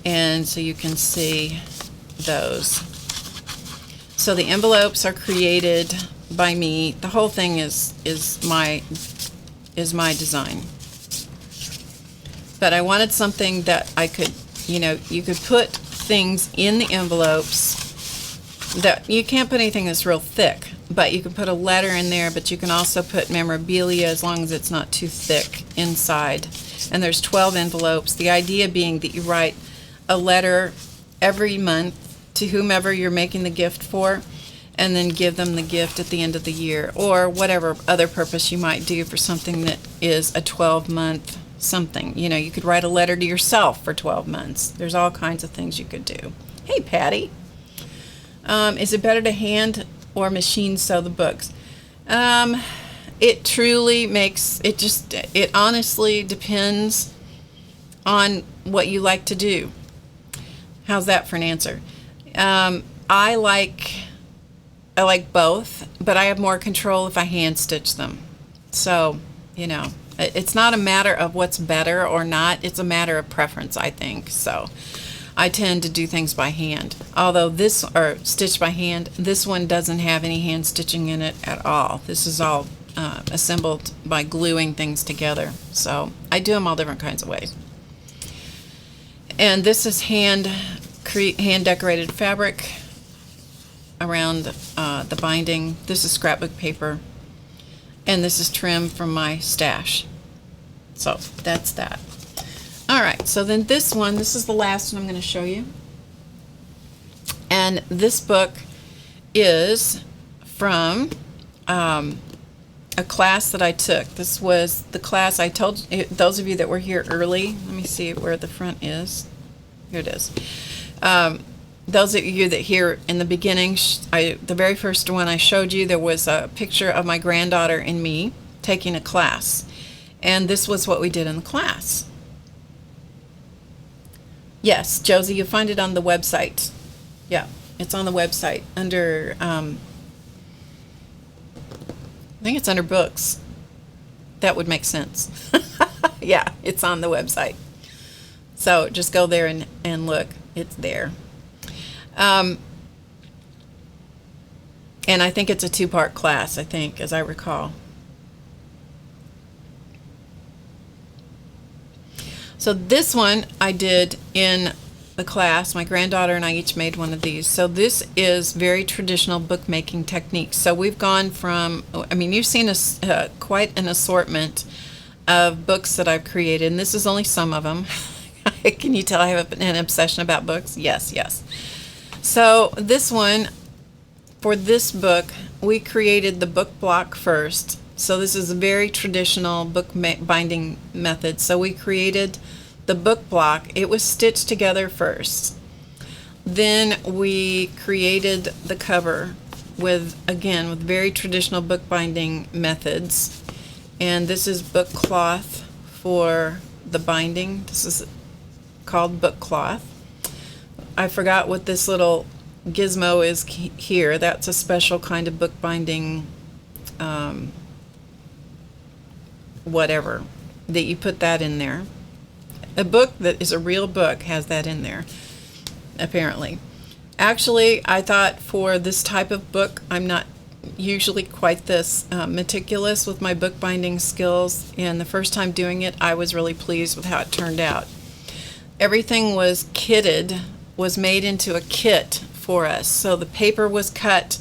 Speaker 1: And so you can see those. So the envelopes are created by me. The whole thing is my design. But I wanted something that I could, you could put things in the envelopes. That you can't put anything that's real thick, but you can put a letter in there, but you can also put memorabilia as long as it's not too thick inside. And there's 12 envelopes. The idea being that you write a letter every month to whomever you're making the gift for, and then give them the gift at the end of the year, or whatever other purpose you might do for something that is a 12-month something. You could write a letter to yourself for 12 months. There's all kinds of things you could do. Hey, Patty. Is it better to hand or machine sew the books? It truly makes, it honestly depends on what you like to do. How's that for an answer? I like both, but I have more control if I hand stitch them. So, you know, it's not a matter of what's better or not, it's a matter of preference, I think. So I tend to do things by hand. Although or stitch by hand, this one doesn't have any hand stitching in it at all. This is all assembled by gluing things together. So I do them all different kinds of ways. And this is hand decorated fabric around the binding. This is scrapbook paper, and this is trim from my stash. So that's that. All right, so then this is the last one I'm going to show you. And this book is from a class that I took. This was the class I told those of you that were here early. Let me see where the front is. Here it is. Those of you that here in the beginning, the very first one I showed you, there was a picture of my granddaughter and me taking a class. And this was what we did in the class. Yes, Josie, you'll find it on the website. Yeah, it's on the website under, I think it's under books. That would make sense. Yeah, it's on the website. So just go there and look. It's there. And I think it's a 2-part class, I think, as I recall. So this one I did in the class. My granddaughter and I each made one of these. So this is very traditional bookmaking techniques. So we've gone from, I mean, you've seen quite an assortment of books that I've created, and this is only some of them. Can you tell I have an obsession about books? Yes, yes. So this one, for this book, we created the book block first. So this is a very traditional book binding method. So we created the book block. It was stitched together first. Then we created the cover with very traditional book binding methods. And this is book cloth for the binding. This is called book cloth. I forgot what this little gizmo is here. That's a special kind of book binding whatever, that you put that in there. A book that is a real book has that in there, apparently. Actually, I thought for this type of book, I'm not usually quite this meticulous with my bookbinding skills, and the first time doing it, I was really pleased with how it turned out. Everything was kitted, was made into a kit for us. So the paper was cut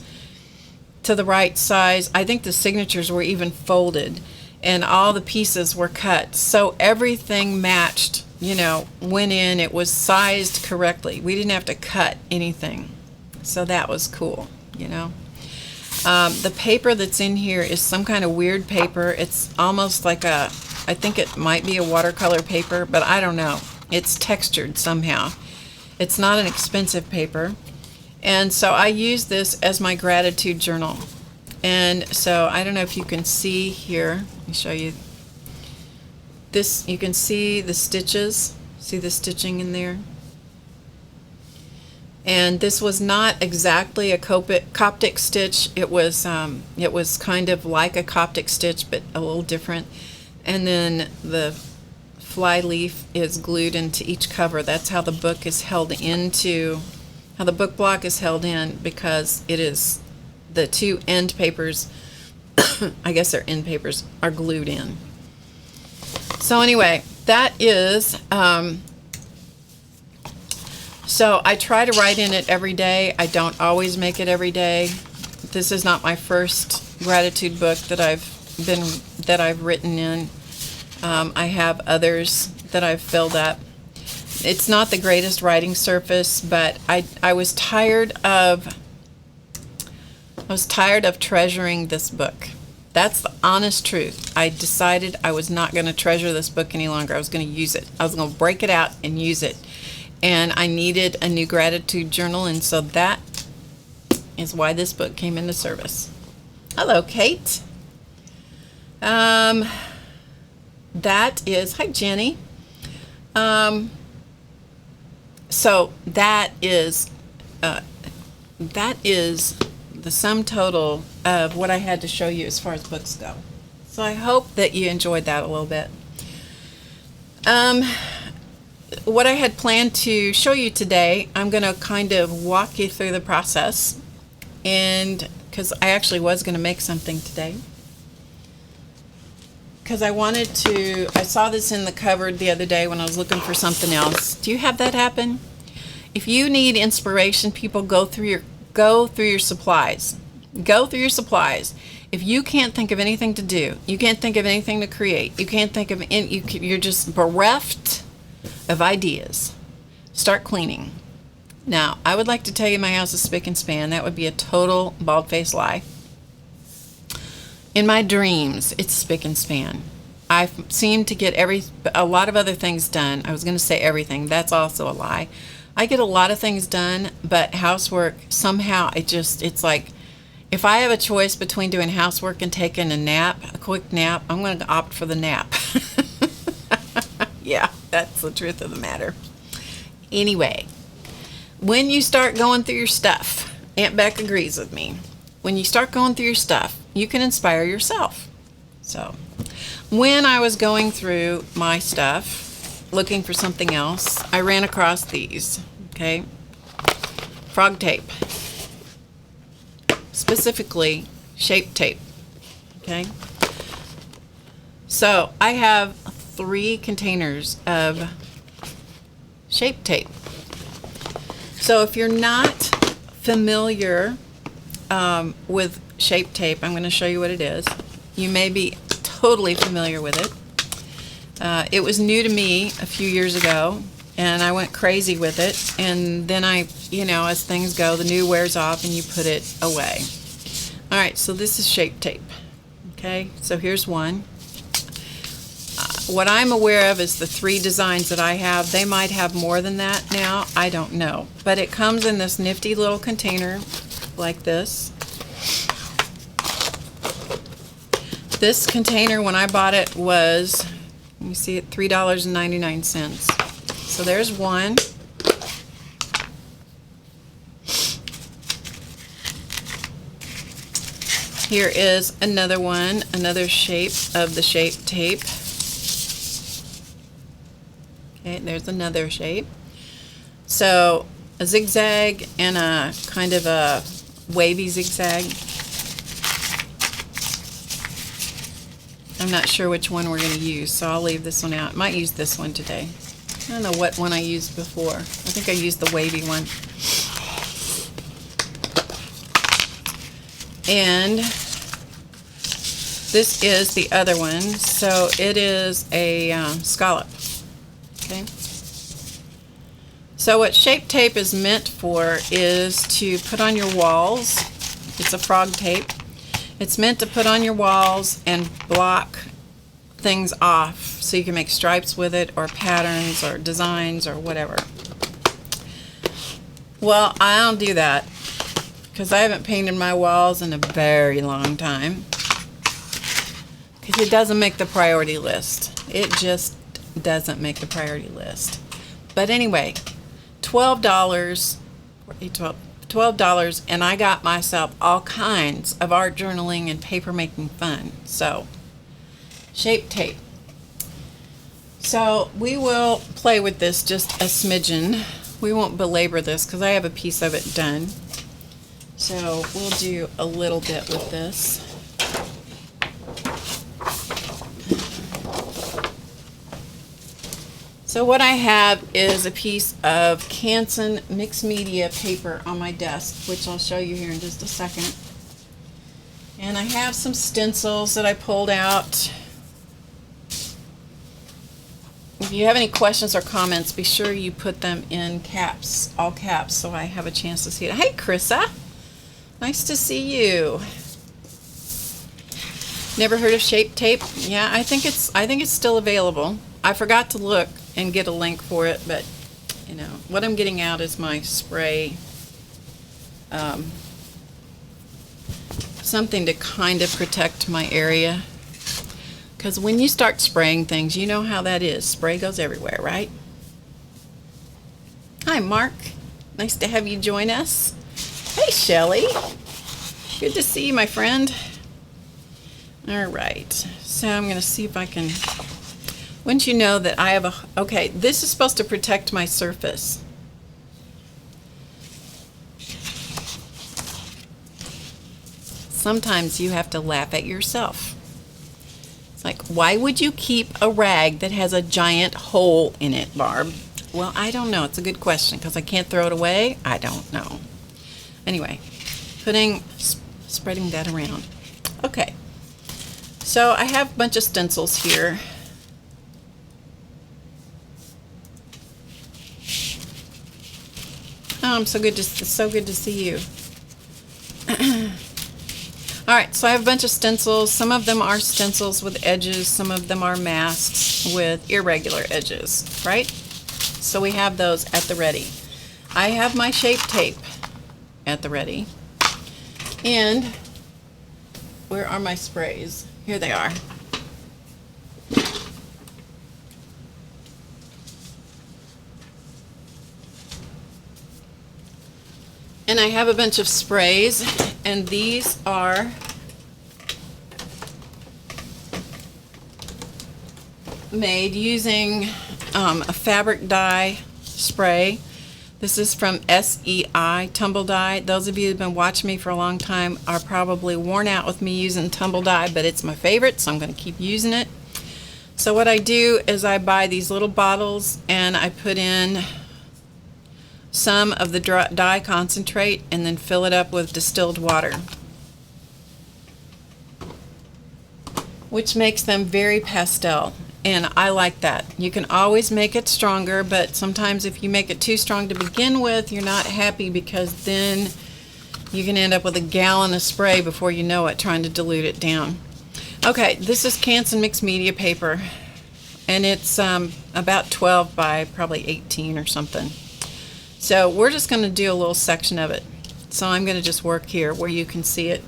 Speaker 1: to the right size. I think the signatures were even folded, and all the pieces were cut. So everything matched, you know, went in. It was sized correctly. We didn't have to cut anything. So that was cool, you know. The paper that's in here is some kind of weird paper. It's almost like I think it might be a watercolor paper, but I don't know. It's textured somehow. It's not an expensive paper. And so I use this as my gratitude journal. And so I don't know if you can see here. Let me show you. This, you can see the stitches. See the stitching in there? And this was not exactly a Coptic stitch. It was kind of like a Coptic stitch, but a little different. And then the fly leaf is glued into each cover. That's how the book is held into, how the book block is held in, because it is the two end papers, I guess they're end papers, are glued in. So anyway, that is, so I try to write in it every day. I don't always make it every day. This is not my first gratitude book that I've written in. I have others that I've filled up. It's not the greatest writing surface, but I was tired of treasuring this book. That's the honest truth. I decided I was not going to treasure this book any longer. I was going to use it. I was going to break it out and use it. And I needed a new gratitude journal, and so that is why this book came into service. Hello, Kate. That is, hi, Jenny. So that is the sum total of what I had to show you as far as books go. So I hope that you enjoyed that a little bit. What I had planned to show you today, I'm going to kind of walk you through the process, and because I actually was going to make something today, because I saw this in the cupboard the other day when I was looking for something else. Do you have that happen? If you need inspiration, people, go through your supplies. Go through your supplies. If you can't think of anything to do, you can't think of anything to create, you can't think of you're just bereft of ideas, start cleaning. Now, I would like to tell you my house is spick and span. That would be a total bald-faced lie. In my dreams, it's spick and span. I seem to get a lot of other things done. I was going to say everything. That's also a lie. I get a lot of things done, but housework, somehow, it's like, if I have a choice between doing housework and taking a quick nap, I'm going to opt for the nap. Yeah, that's the truth of the matter. Anyway, when you start going through your stuff, Aunt Beck agrees with me. When you start going through your stuff, you can inspire yourself. So, when I was going through my stuff, looking for something else, I ran across these, okay? Frog tape. Specifically, shape tape, okay? So, I have 3 containers of shape tape. So if you're not familiar with shape tape, I'm going to show you what it is. You may be totally familiar with it. It was new to me a few years ago, and I went crazy with it, and then as things go, the new wears off and you put it away. Alright, so this is shape tape. Okay, so here's one. What I'm aware of is the 3 designs that I have. They might have more than that now. I don't know. But it comes in this nifty little container like this. This container, when I bought it, was, you see it, $3.99. So there's one. Here is another one, another shape of the shape tape. Okay, there's another shape. So a zigzag and a kind of a wavy zigzag. I'm not sure which one we're going to use, so I'll leave this one out. I might use this one today. I don't know what one I used before. I think I used the wavy one. And this is the other one. So it is a scallop. Okay. So what shape tape is meant for is to put on your walls. It's a frog tape. It's meant to put on your walls and block things off so you can make stripes with it, or patterns or designs or whatever. Well, I don't do that because I haven't painted my walls in a very long time, because it doesn't make the priority list. It just doesn't make the priority list. But anyway, $12, and I got myself all kinds of art journaling and paper making fun. So, shape tape. So we will play with this just a smidgen. We won't belabor this because I have a piece of it done. So we'll do a little bit with this. So what I have is a piece of Canson mixed media paper on my desk, which I'll show you here in just a second. And I have some stencils that I pulled out. If you have any questions or comments, be sure you put them in caps, all caps, so I have a chance to see it. Hey, Krissa. Nice to see you. Never heard of shape tape? Yeah, I think it's still available. I forgot to look and get a link for it, but what I'm getting out is my spray something to kind of protect my area. Because when you start spraying things, you know how that is. Spray goes everywhere, right? Hi, Mark. Nice to have you join us. Hey, Shelly. Good to see you, my friend. All right. So I'm going to see if I can... Wouldn't you know that I have a... Okay, this is supposed to protect my surface. Sometimes you have to laugh at yourself. It's like, why would you keep a rag that has a giant hole in it, Barb? Well, I don't know. It's a good question because I can't throw it away. I don't know. Anyway, spreading that around. Okay. So I have a bunch of stencils here. Oh, it's so good to see you. All right, so I have a bunch of stencils. Some of them are stencils with edges. Some of them are masks with irregular edges, right? So we have those at the ready. I have my shape tape at the ready. And where are my sprays? Here they are. And I have a bunch of sprays, and these are made using a fabric dye spray. This is from SEI, Tumble Dye. Those of you who have been watching me for a long time are probably worn out with me using Tumble Dye, but it's my favorite, so I'm going to keep using it. So what I do is I buy these little bottles, and I put in some of the dye concentrate and then fill it up with distilled water, which makes them very pastel, and I like that. You can always make it stronger, but sometimes if you make it too strong to begin with, you're not happy because then you can end up with a gallon of spray before you know it, trying to dilute it down. Okay, this is Canson mixed media paper, and it's about 12 by probably 18 or something. So we're just going to do a little section of it. So I'm going to just work here where you can see it.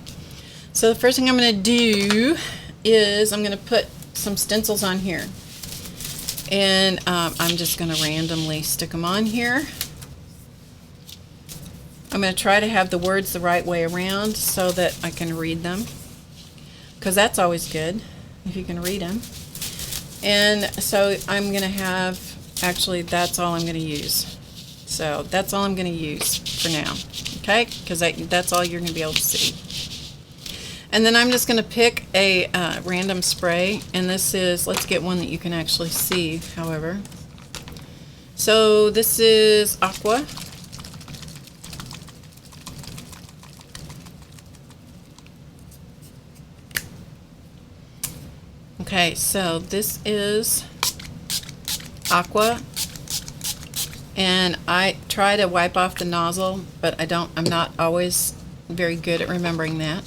Speaker 1: So the first thing I'm going to do is I'm going to put some stencils on here. And I'm just going to randomly stick them on here. I'm going to try to have the words the right way around so that I can read them, because that's always good if you can read them. And so I'm going to have, actually that's all I'm going to use. So that's all I'm going to use for now, okay? Because that's all you're going to be able to see. And then I'm just going to pick a random spray, and this is, let's get one that you can actually see, however. So this is Aqua. Okay, so this is Aqua. And I try to wipe off the nozzle, but I'm not always very good at remembering that.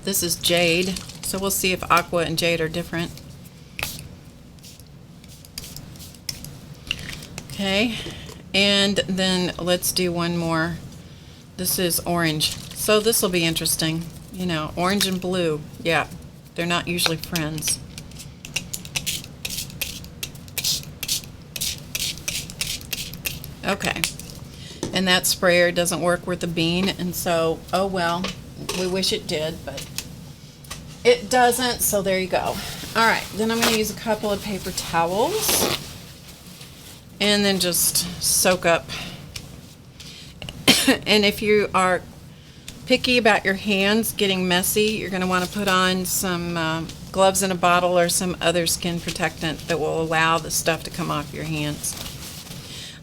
Speaker 1: This is Jade, so we'll see if Aqua and Jade are different. Okay, and then let's do one more. This is Orange. So this will be interesting. You know, orange and blue, yeah, they're not usually friends. Okay, and that sprayer doesn't work with the bean, and so, oh well, we wish it did, but it doesn't, so there you go. All right, then I'm going to use a couple of paper towels, and then just soak up. And if you are picky about your hands getting messy, you're going to want to put on some gloves in a bottle or some other skin protectant that will allow the stuff to come off your hands.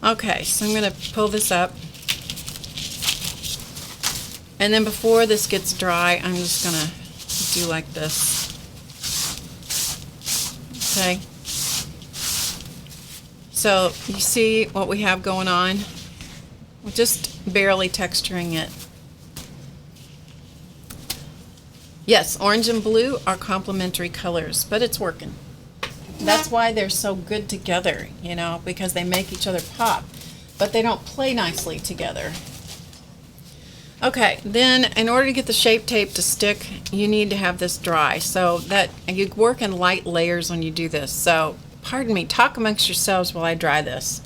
Speaker 1: Okay, so I'm going to pull this up, and then before this gets dry, I'm just going to do like this. Okay, so you see what we have going on? We're just barely texturing it. Yes, orange and blue are complementary colors, but it's working. That's why they're so good together, you know, because they make each other pop, but they don't play nicely together. Okay, then in order to get the Shape Tape to stick, you need to have this dry. So that you work in light layers when you do this. So, pardon me, talk amongst yourselves while I dry this.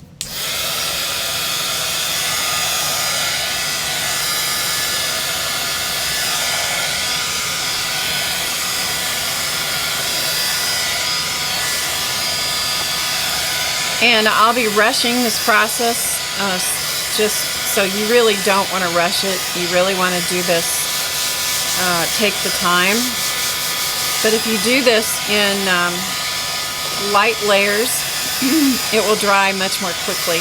Speaker 1: And I'll be rushing this process just so you really don't want to rush it. You really want to do this, take the time. But if you do this in light layers, it will dry much more quickly.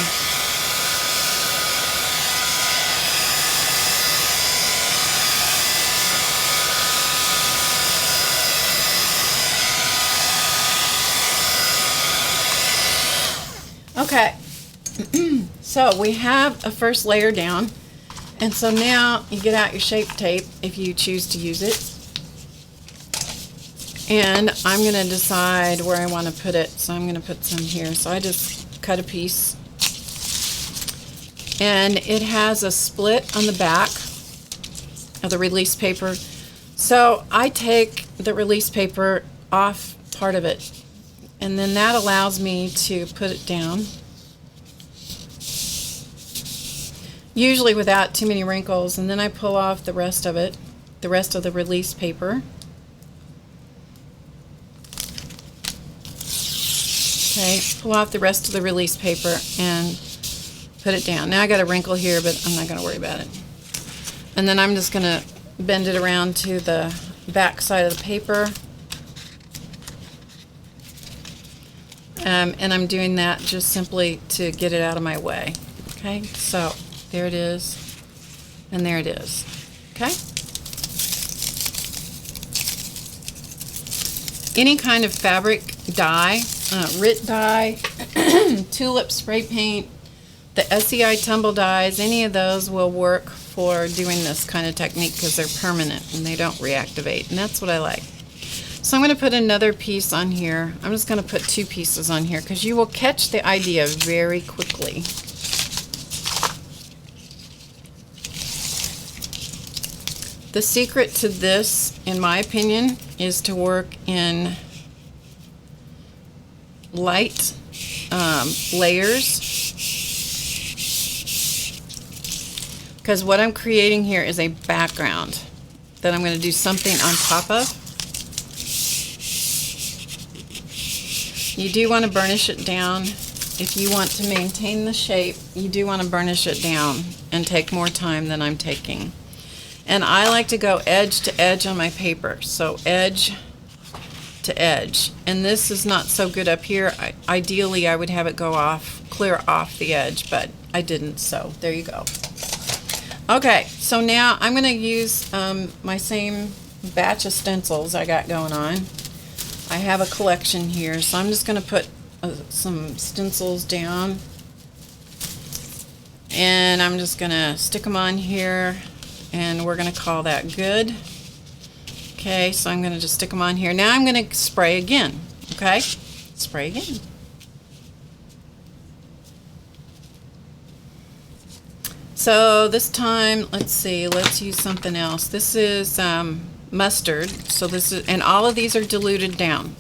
Speaker 1: Okay, so we have a first layer down, and so now you get out your Shape Tape if you choose to use it, and I'm going to decide where I want to put it. So I'm going to put some here. So I just cut a piece, and it has a split on the back of the release paper. So I take the release paper off part of it, and then that allows me to put it down, usually without too many wrinkles, and then I pull off the rest of it, the rest of the release paper. Okay, pull off the rest of the release paper and put it down. Now I got a wrinkle here, but I'm not going to worry about it. And then I'm just going to bend it around to the back side of the paper. And I'm doing that just simply to get it out of my way. Okay, so there it is, and there it is. Okay? Any kind of fabric dye, RIT dye, tulip spray paint, the SEI Tumble Dyes, any of those will work for doing this kind of technique because they're permanent and they don't reactivate, and that's what I like. So I'm going to put another piece on here. I'm just going to put 2 pieces on here because you will catch the idea very quickly. The secret to this, in my opinion, is to work in light layers, because what I'm creating here is a background that I'm going to do something on top of. You do want to burnish it down. If you want to maintain the shape, you do want to burnish it down and take more time than I'm taking. And I like to go edge to edge on my paper, so edge to edge. And this is not so good up here. Ideally, I would have it go off, clear off the edge, but I didn't, so there you go. Okay, so now I'm going to use my same batch of stencils I got going on. I have a collection here, so I'm just going to put some stencils down, and I'm just going to stick them on here, and we're going to call that good. Okay, so I'm going to just stick them on here. Now I'm going to spray again. Okay, spray again. So this time, let's see, let's use something else. This is mustard. So this is, and all of these are diluted down.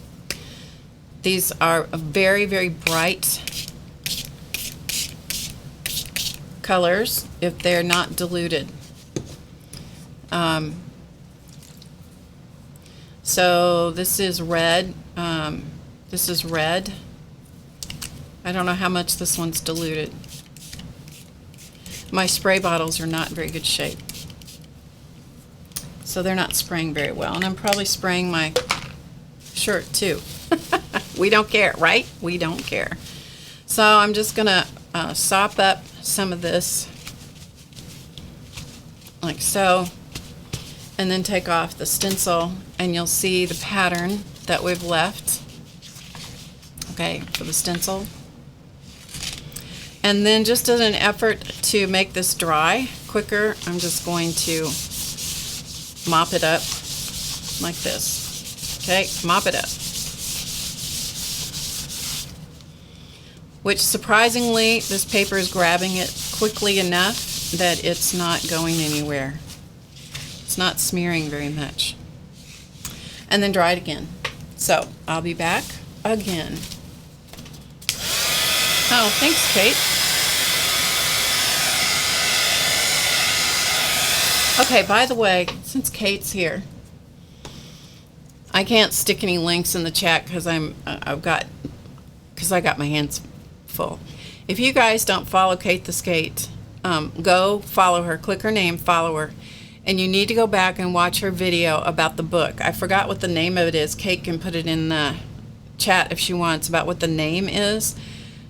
Speaker 1: These are very, very bright colors if they're not diluted. So this is red. This is red. I don't know how much this one's diluted. My spray bottles are not in very good shape, so they're not spraying very well, and I'm probably spraying my shirt too. We don't care, right? We don't care. So I'm just gonna sop up some of this like so, and then take off the stencil, and you'll see the pattern that we've left, okay, for the stencil. And then, just as an effort to make this dry quicker, I'm just going to mop it up like this. Okay, mop it up. Which, surprisingly, this paper is grabbing it quickly enough that it's not going anywhere. it's not smearing very much. And then dry it again. So I'll be back again. Oh, thanks, Kate. Okay, by the way, since Kate's here, I can't stick any links in the chat because I got my hands full. If you guys don't follow Kate the Skate, go follow her, click her name, follow her, and you need to go back and watch her video about the book. I forgot what the name of it is. Kate can put it in the chat if she wants about what the name is.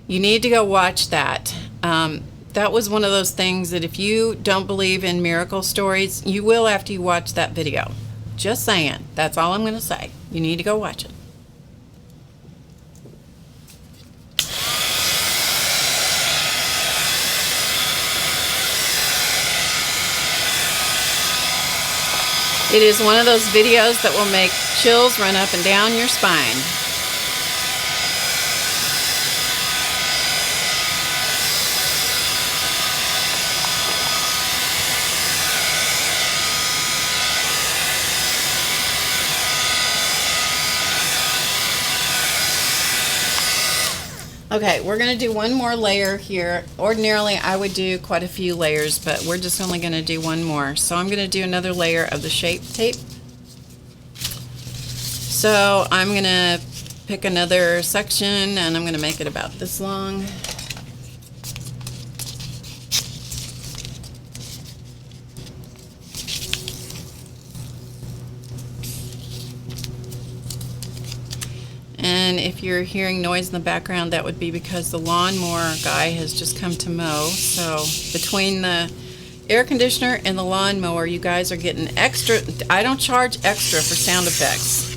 Speaker 1: You need to go watch that. That was one of those things that if you don't believe in miracle stories, you will after you watch that video. Just saying. That's all I'm going to say. You need to go watch it. It is one of those videos that will make chills run up and down your spine. Okay, we're going to do one more layer here. Ordinarily, I would do quite a few layers, but we're just only going to do one more. So I'm going to do another layer of the shape tape. So I'm going to pick another section, and I'm going to make it about this long. And if you're hearing noise in the background, that would be because the lawnmower guy has just come to mow. So between the air conditioner and the lawnmower, you guys are getting extra. I don't charge extra for sound effects.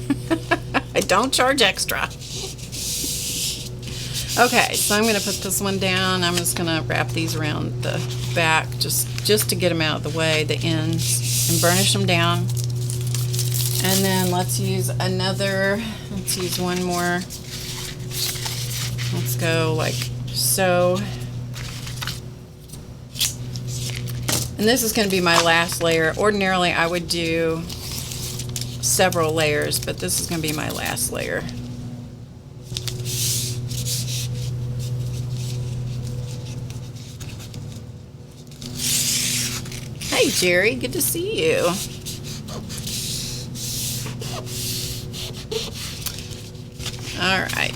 Speaker 1: I don't charge extra. Okay, so I'm going to put this one down. I'm just going to wrap these around the back just to get them out of the way, the ends, and burnish them down. And then let's use one more. Let's go like so. And this is going to be my last layer. Ordinarily, I would do several layers, but this is going to be my last layer. Hey, Jerry, good to see you. All right,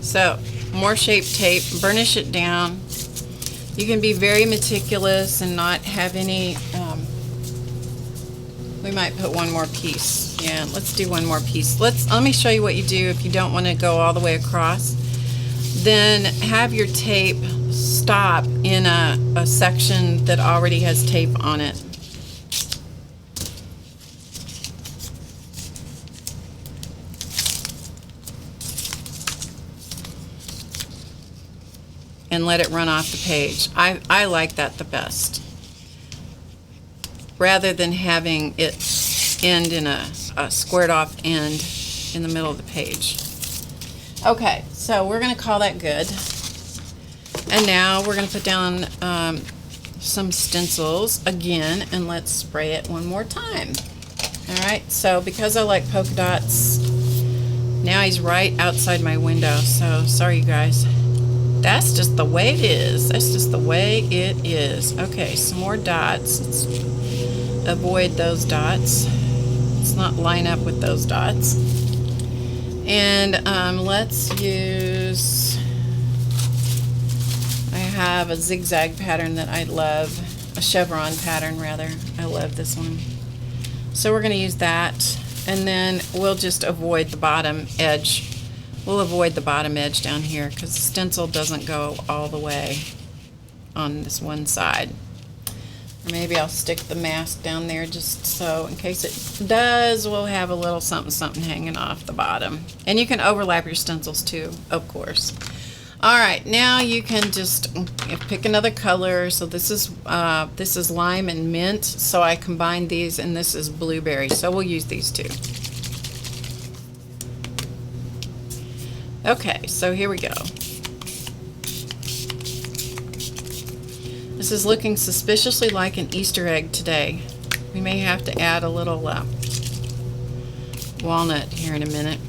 Speaker 1: so more shape tape, burnish it down. You can be very meticulous and not have any, we might put one more piece. Yeah, let's do one more piece. Let me show you what you do if you don't want to go all the way across. Then have your tape stop in a section that already has tape on it. And let it run off the page. I like that the best, rather than having it end in a squared off end in the middle of the page. Okay, so we're going to call that good. And now we're going to put down some stencils again, and let's spray it one more time. Alright, so because I like polka dots, now he's right outside my window, so sorry you guys. That's just the way it is. That's just the way it is. Okay, some more dots. Let's avoid those dots. Let's not line up with those dots. And let's use, I have a zigzag pattern that I love, a chevron pattern rather. I love this one. So we're going to use that, and then we'll just avoid the bottom edge. We'll avoid the bottom edge down here because the stencil doesn't go all the way on this one side. Or maybe I'll stick the mask down there just so in case it does, we'll have a little something hanging off the bottom. And you can overlap your stencils too, of course. Alright, now you can just pick another color. So this is lime and mint, so I combined these, and this is blueberry, so we'll use these two. Okay, so here we go. This is looking suspiciously like an Easter egg today. We may have to add a little walnut here in a minute.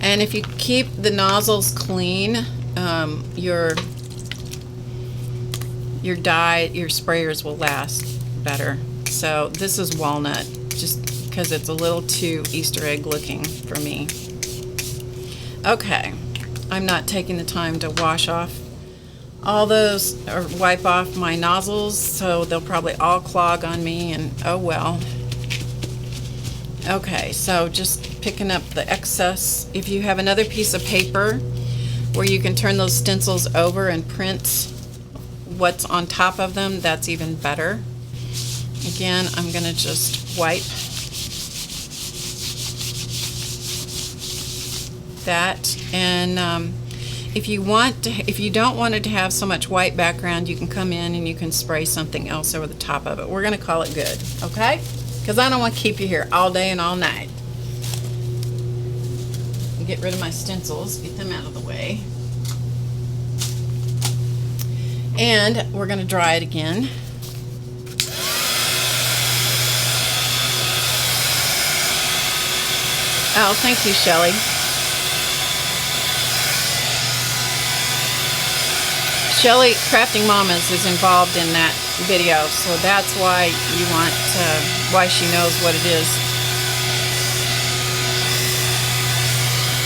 Speaker 1: And if you keep the nozzles clean, your sprayers will last better. So this is walnut, just because it's a little too Easter egg looking for me. Okay, I'm not taking the time to wash off all those, or wipe off my nozzles, so they'll probably all clog on me, and oh well. Okay, so just picking up the excess. If you have another piece of paper where you can turn those stencils over and print what's on top of them, that's even better. Again, I'm going to just wipe that, and if you don't want it to have so much white background, you can come in and you can spray something else over the top of it. We're going to call it good, okay? Because I don't want to keep you here all day and all night. Get rid of my stencils, get them out of the way. And we're going to dry it again. Oh, thank you, Shelly. Shelly Crafting Mamas is involved in that video, so that's why you want why she knows what it is.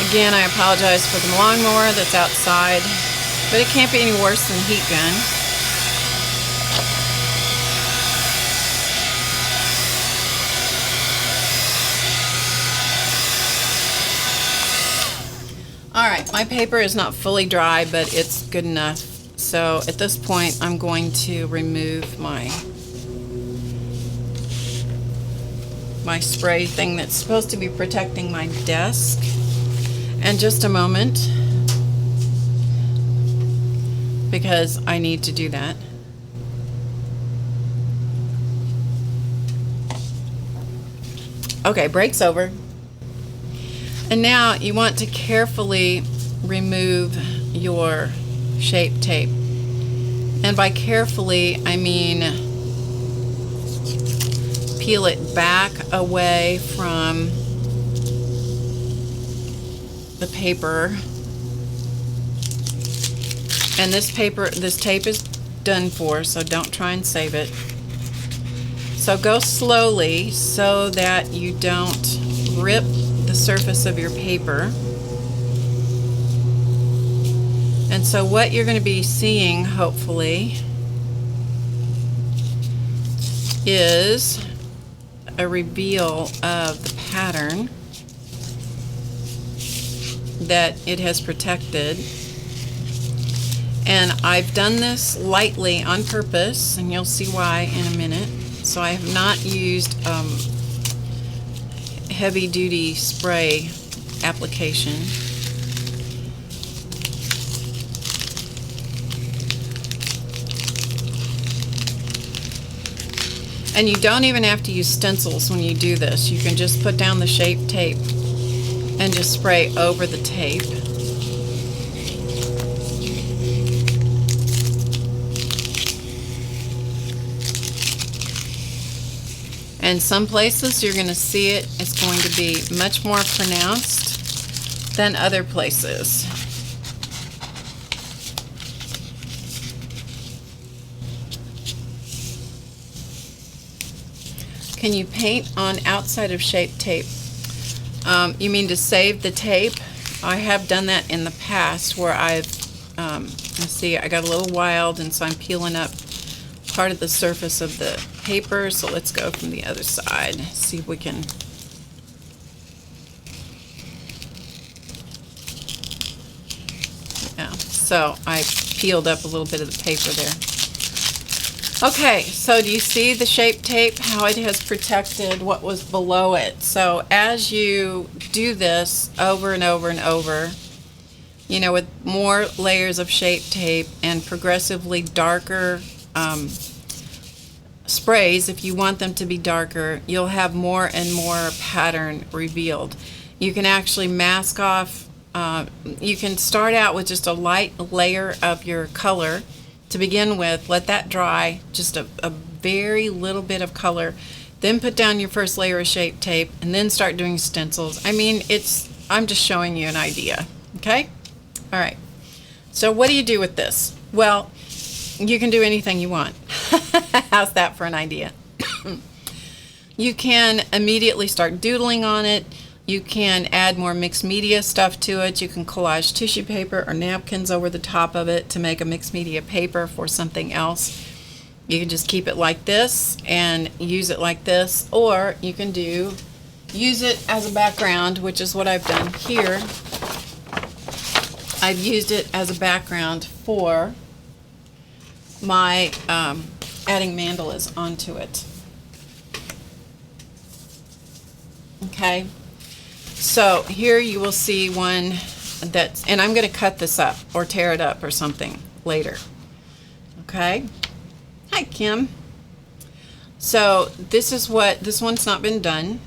Speaker 1: Again, I apologize for the lawnmower that's outside, but it can't be any worse than a heat gun. Alright, my paper is not fully dry, but it's good enough. So at this point, I'm going to remove my spray thing that's supposed to be protecting my desk. And just a moment, because I need to do that. Okay, break's over. And now you want to carefully remove your shape tape. And by carefully, I mean peel it back away from the paper. And this tape is done for, so don't try and save it. So go slowly so that you don't rip the surface of your paper. And so what you're going to be seeing, hopefully, is a reveal of the pattern that it has protected. And I've done this lightly on purpose, and you'll see why in a minute. So I have not used heavy-duty spray application. And you don't even have to use stencils when you do this. You can just put down the shape tape and just spray over the tape. And some places you're going to see it, it's going to be much more pronounced than other places. Can you paint on outside of shape tape? You mean to save the tape? I have done that in the past where I've, let's see, I got a little wild, and so I'm peeling up part of the surface of the paper. So let's go from the other side, see if we can. Yeah, so I peeled up a little bit of the paper there. Okay, so do you see the shape tape, how it has protected what was below it? So as you do this over and over and over, you know, with more layers of shape tape and progressively darker sprays, if you want them to be darker, you'll have more and more pattern revealed. You can actually mask off, you can start out with just a light layer of your color to begin with. Let that dry, just a very little bit of color. Then put down your first layer of shape tape and then start doing stencils. I mean, I'm just showing you an idea, okay? All right, so what do you do with this? Well, you can do anything you want. How's that for an idea? You can immediately start doodling on it. You can add more mixed media stuff to it. You can collage tissue paper or napkins over the top of it to make a mixed media paper for something else. You can just keep it like this and use it like this, or you can use it as a background, which is what I've done here. I've used it as a background for my adding mandalas onto it. Okay. So here you will see one and I'm going to cut this up or tear it up or something later. Okay. Hi, Kim. So this one's not been done,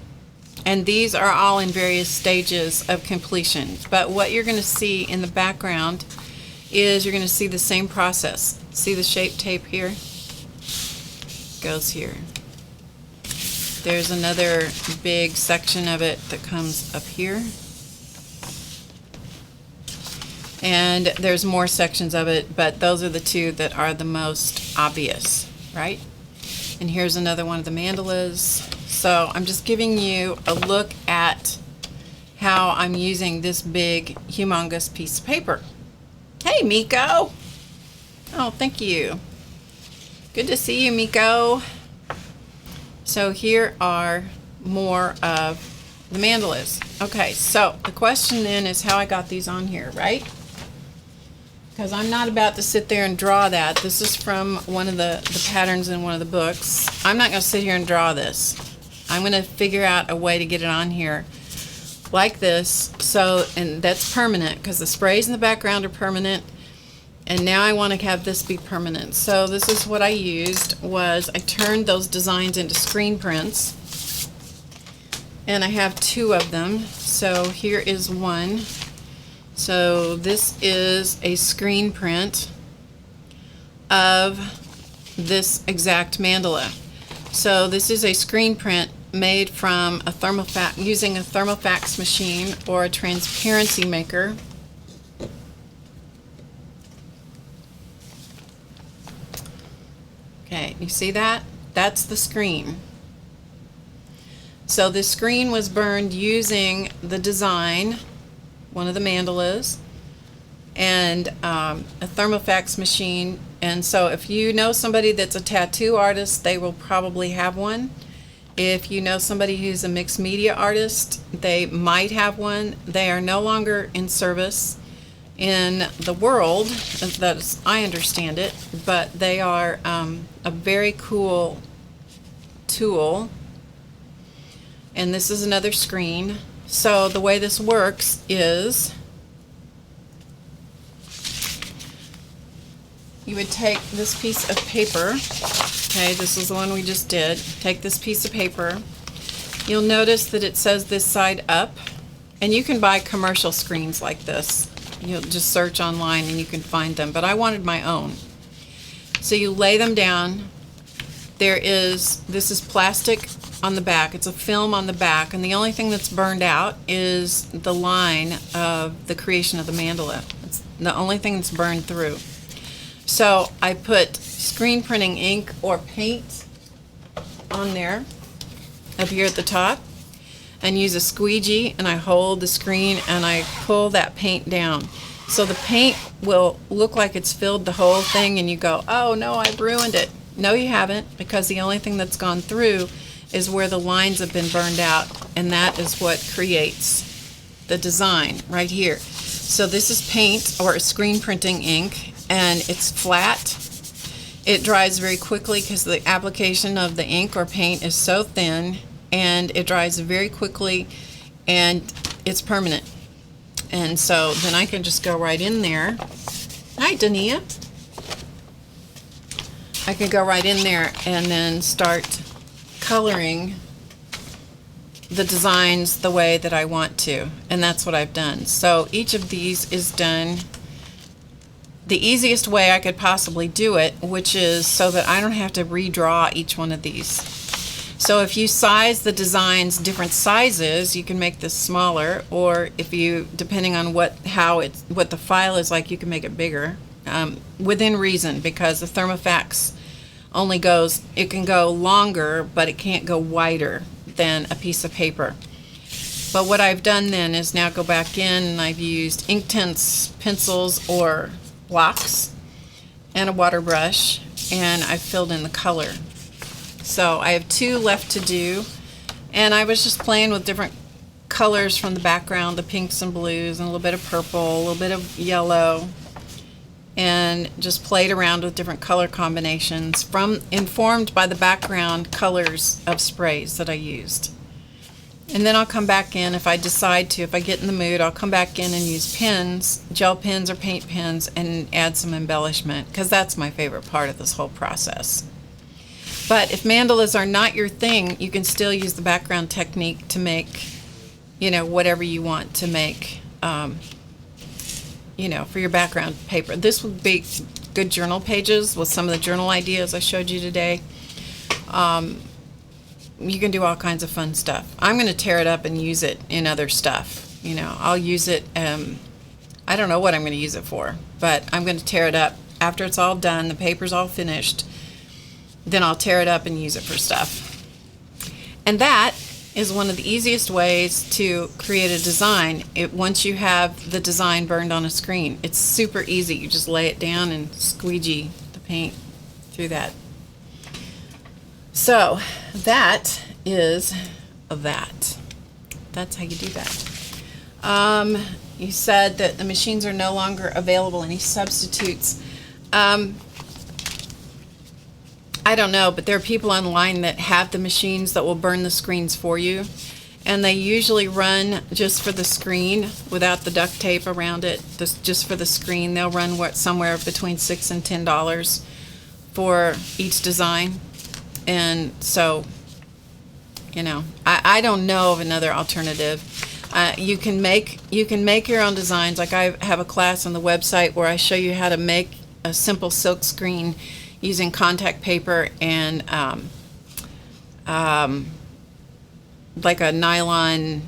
Speaker 1: and these are all in various stages of completion. But what you're going to see in the background is you're going to see the same process. See the shape tape here? Goes here. There's another big section of it that comes up here. And there's more sections of it, but those are the two that are the most obvious, right? And here's another one of the mandalas. So I'm just giving you a look at how I'm using this big, humongous piece of paper. Hey, Miko. Oh, thank you. Good to see you, Miko. So here are more of the mandalas. Okay, so the question then is how I got these on here, right? Because I'm not about to sit there and draw that. This is from one of the patterns in one of the books. I'm not going to sit here and draw this. I'm going to figure out a way to get it on here like this. So, and that's permanent because the sprays in the background are permanent. And now I want to have this be permanent. So this is what I used, was I turned those designs into screen prints. And I have two of them. So here is one. So this is a screen print of this exact mandala. So this is a screen print made from a thermofax, using a thermofax machine or a transparency maker. Okay, you see that? That's the screen. So this screen was burned using the design, one of the mandalas, and a thermofax machine. And so if you know somebody that's a tattoo artist, they will probably have one. If you know somebody who's a mixed media artist, they might have one. They are no longer in service in the world, as I understand it, but they are a very cool tool. And this is another screen. So the way this works is you would take this piece of paper. Okay, this is the one we just did. Take this piece of paper. You'll notice that it says this side up, and you can buy commercial screens like this. You'll just search online and you can find them, but I wanted my own. So you lay them down. This is plastic on the back. It's a film on the back, and the only thing that's burned out is the line of the creation of the mandala. It's the only thing that's burned through. So I put screen printing ink or paint on there up here at the top, and use a squeegee, and I hold the screen and I pull that paint down. So the paint will look like it's filled the whole thing, and you go, oh no, I've ruined it. No, you haven't, because the only thing that's gone through is where the lines have been burned out, and that is what creates the design right here. So this is paint or screen printing ink, and it's flat. It dries very quickly because the application of the ink or paint is so thin, and it dries very quickly, and it's permanent. And so then I can just go right in there. Hi, Dania. I can go right in there and then start coloring the designs the way that I want to, and that's what I've done. So each of these is done the easiest way I could possibly do it, which is so that I don't have to redraw each one of these. So if you size the designs different sizes, you can make this smaller, or if you, depending on what the file is like, you can make it bigger, within reason, because the Thermofax only goes, it can go longer, but it can't go wider than a piece of paper. But what I've done then is now go back in, and I've used Inktense pencils or blocks and a water brush, and I've filled in the color. So I have 2 left to do, and I was just playing with different colors from the background, the pinks and blues, and a little bit of purple, a little bit of yellow, and just played around with different color combinations informed by the background colors of sprays that I used. And then I'll come back in if I decide to, if I get in the mood, I'll come back in and use pens, gel pens or paint pens, and add some embellishment, because that's my favorite part of this whole process. But if mandalas are not your thing, you can still use the background technique to make, whatever you want to make, for your background paper. This would be good journal pages with some of the journal ideas I showed you today. You can do all kinds of fun stuff. I'm going to tear it up and use it in other stuff. I'll use it, I don't know what I'm going to use it for, but I'm going to tear it up after it's all done, the paper's all finished. Then I'll tear it up and use it for stuff. And that is one of the easiest ways to create a design. Once you have the design burned on a screen, it's super easy. You just lay it down and squeegee the paint through that. So that is that. That's how you do that. You said that the machines are no longer available. Any substitutes? I don't know, but there are people online that have the machines that will burn the screens for you, and they usually run just for the screen without the duct tape around it. Just for the screen, they'll run somewhere between $6 and $10 for each design. And so, I don't know of another alternative. You can make your own designs. Like I have a class on the website where I show you how to make a simple silk screen using contact paper and like a nylon,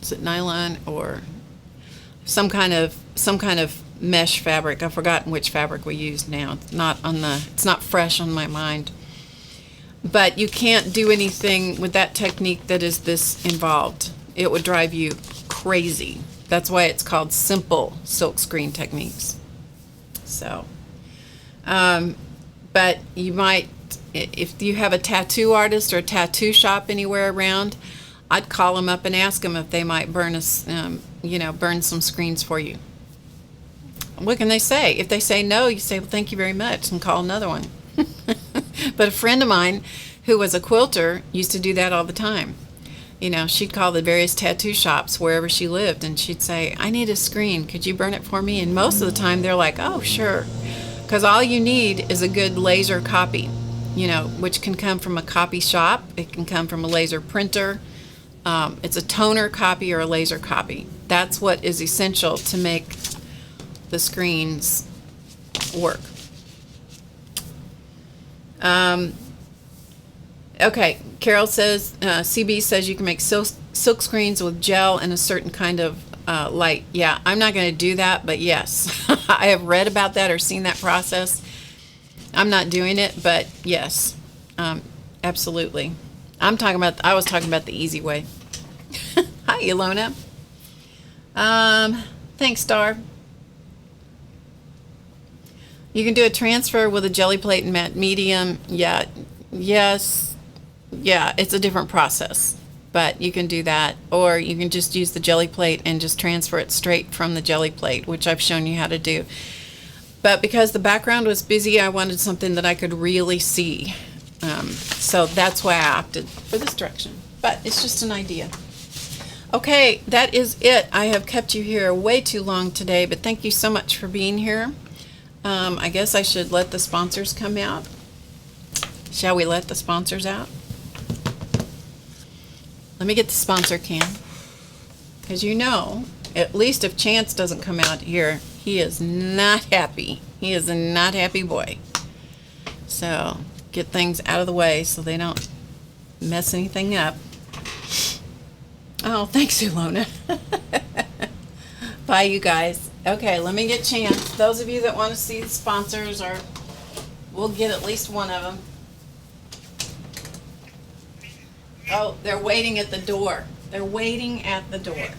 Speaker 1: is it nylon or some kind of mesh fabric. I've forgotten which fabric we used now. It's not fresh on my mind. But you can't do anything with that technique that is this involved. It would drive you crazy. That's why it's called simple silk screen techniques. So but you might, if you have a tattoo artist or a tattoo shop anywhere around, I'd call them up and ask them if they might burn burn some screens for you. What can they say? If they say no, you say, well, thank you very much, and call another one. But a friend of mine who was a quilter used to do that all the time. She'd call the various tattoo shops wherever she lived, and she'd say, I need a screen. Could you burn it for me? And most of the time they're like, oh, sure. Because all you need is a good laser copy, which can come from a copy shop. It can come from a laser printer. It's a toner copy or a laser copy. That's what is essential to make the screens work. Okay, Carol says, CB says you can make silk screens with gel and a certain kind of light. Yeah, I'm not going to do that, but yes, I have read about that or seen that process. I'm not doing it, but yes, absolutely. I was talking about the easy way. Hi, Ilona. Thanks, Star. You can do a transfer with a jelly plate and matte medium. Yeah, yes, yeah, it's a different process, but you can do that, or you can just use the jelly plate and just transfer it straight from the jelly plate, which I've shown you how to do. But because the background was busy, I wanted something that I could really see. So that's why I opted for this direction, but it's just an idea. Okay, that is it. I have kept you here way too long today, but thank you so much for being here. I guess I should let the sponsors come out. Shall we let the sponsors out? Let me get the sponsor can. Because at least if Chance doesn't come out here, He is not happy. He is a not happy boy. So get things out of the way so they don't mess anything up. Oh, thanks, Ilona. Bye, you guys. Okay, let me get Chance. Those of you that want to see the sponsors, or we'll get at least one of them. Oh, they're waiting at the door. They're waiting at the door.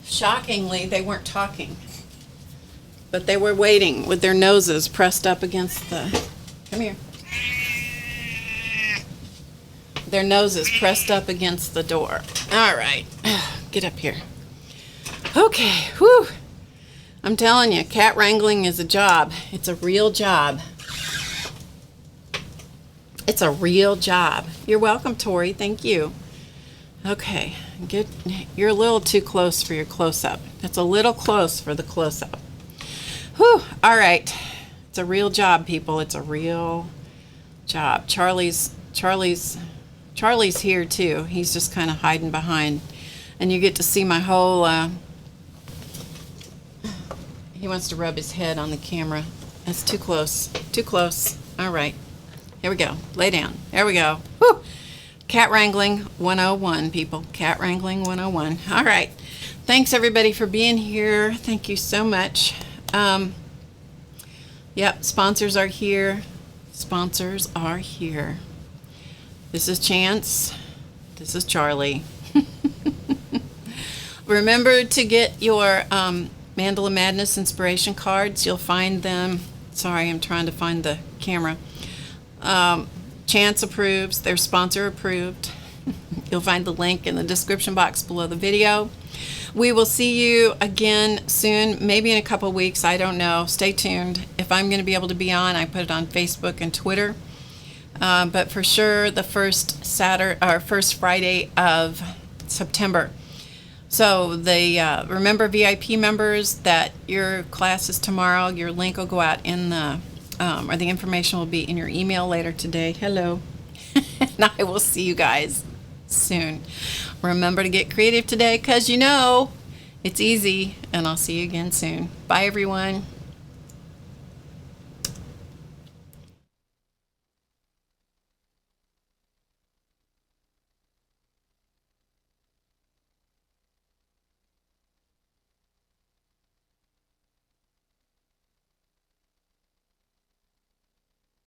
Speaker 1: Shockingly, they weren't talking, but they were waiting with their noses pressed up against the... Come here. Their noses pressed up against the door. All right, get up here. Okay, whew. I'm telling you, cat wrangling is a job. It's a real job. It's a real job. You're welcome, Tori. Thank you. Okay, good. You're a little too close for your close-up. That's a little close for the close-up. Whew. All right. It's a real job, people. It's a real job. Charlie's here too. He's just kind of hiding behind, and you get to see my whole. He wants to rub his head on the camera. That's too close. Too close. All right. Here we go. Lay down. There we go. Whew. Cat Wrangling 101, people. Cat Wrangling 101. All right. Thanks, everybody, for being here. Thank you so much. Yep, sponsors are here. Sponsors are here. This is Chance. This is Charlie. Remember to get your Mandala Madness inspiration cards. You'll find them. Sorry, I'm trying to find the camera. Chance approves. They're sponsor approved. You'll find the link in the description box below the video. We will see you again soon, maybe in a couple weeks. I don't know. Stay tuned. If I'm going to be able to be on, I put it on Facebook and Twitter. But for sure, the first Friday of September. So remember, VIP members, that your class is tomorrow. Your link will go out in the, or the information will be in your email later today. Hello. And I will see you guys soon. Remember to get creative today, because you know it's easy, and I'll see you again soon. Bye, everyone.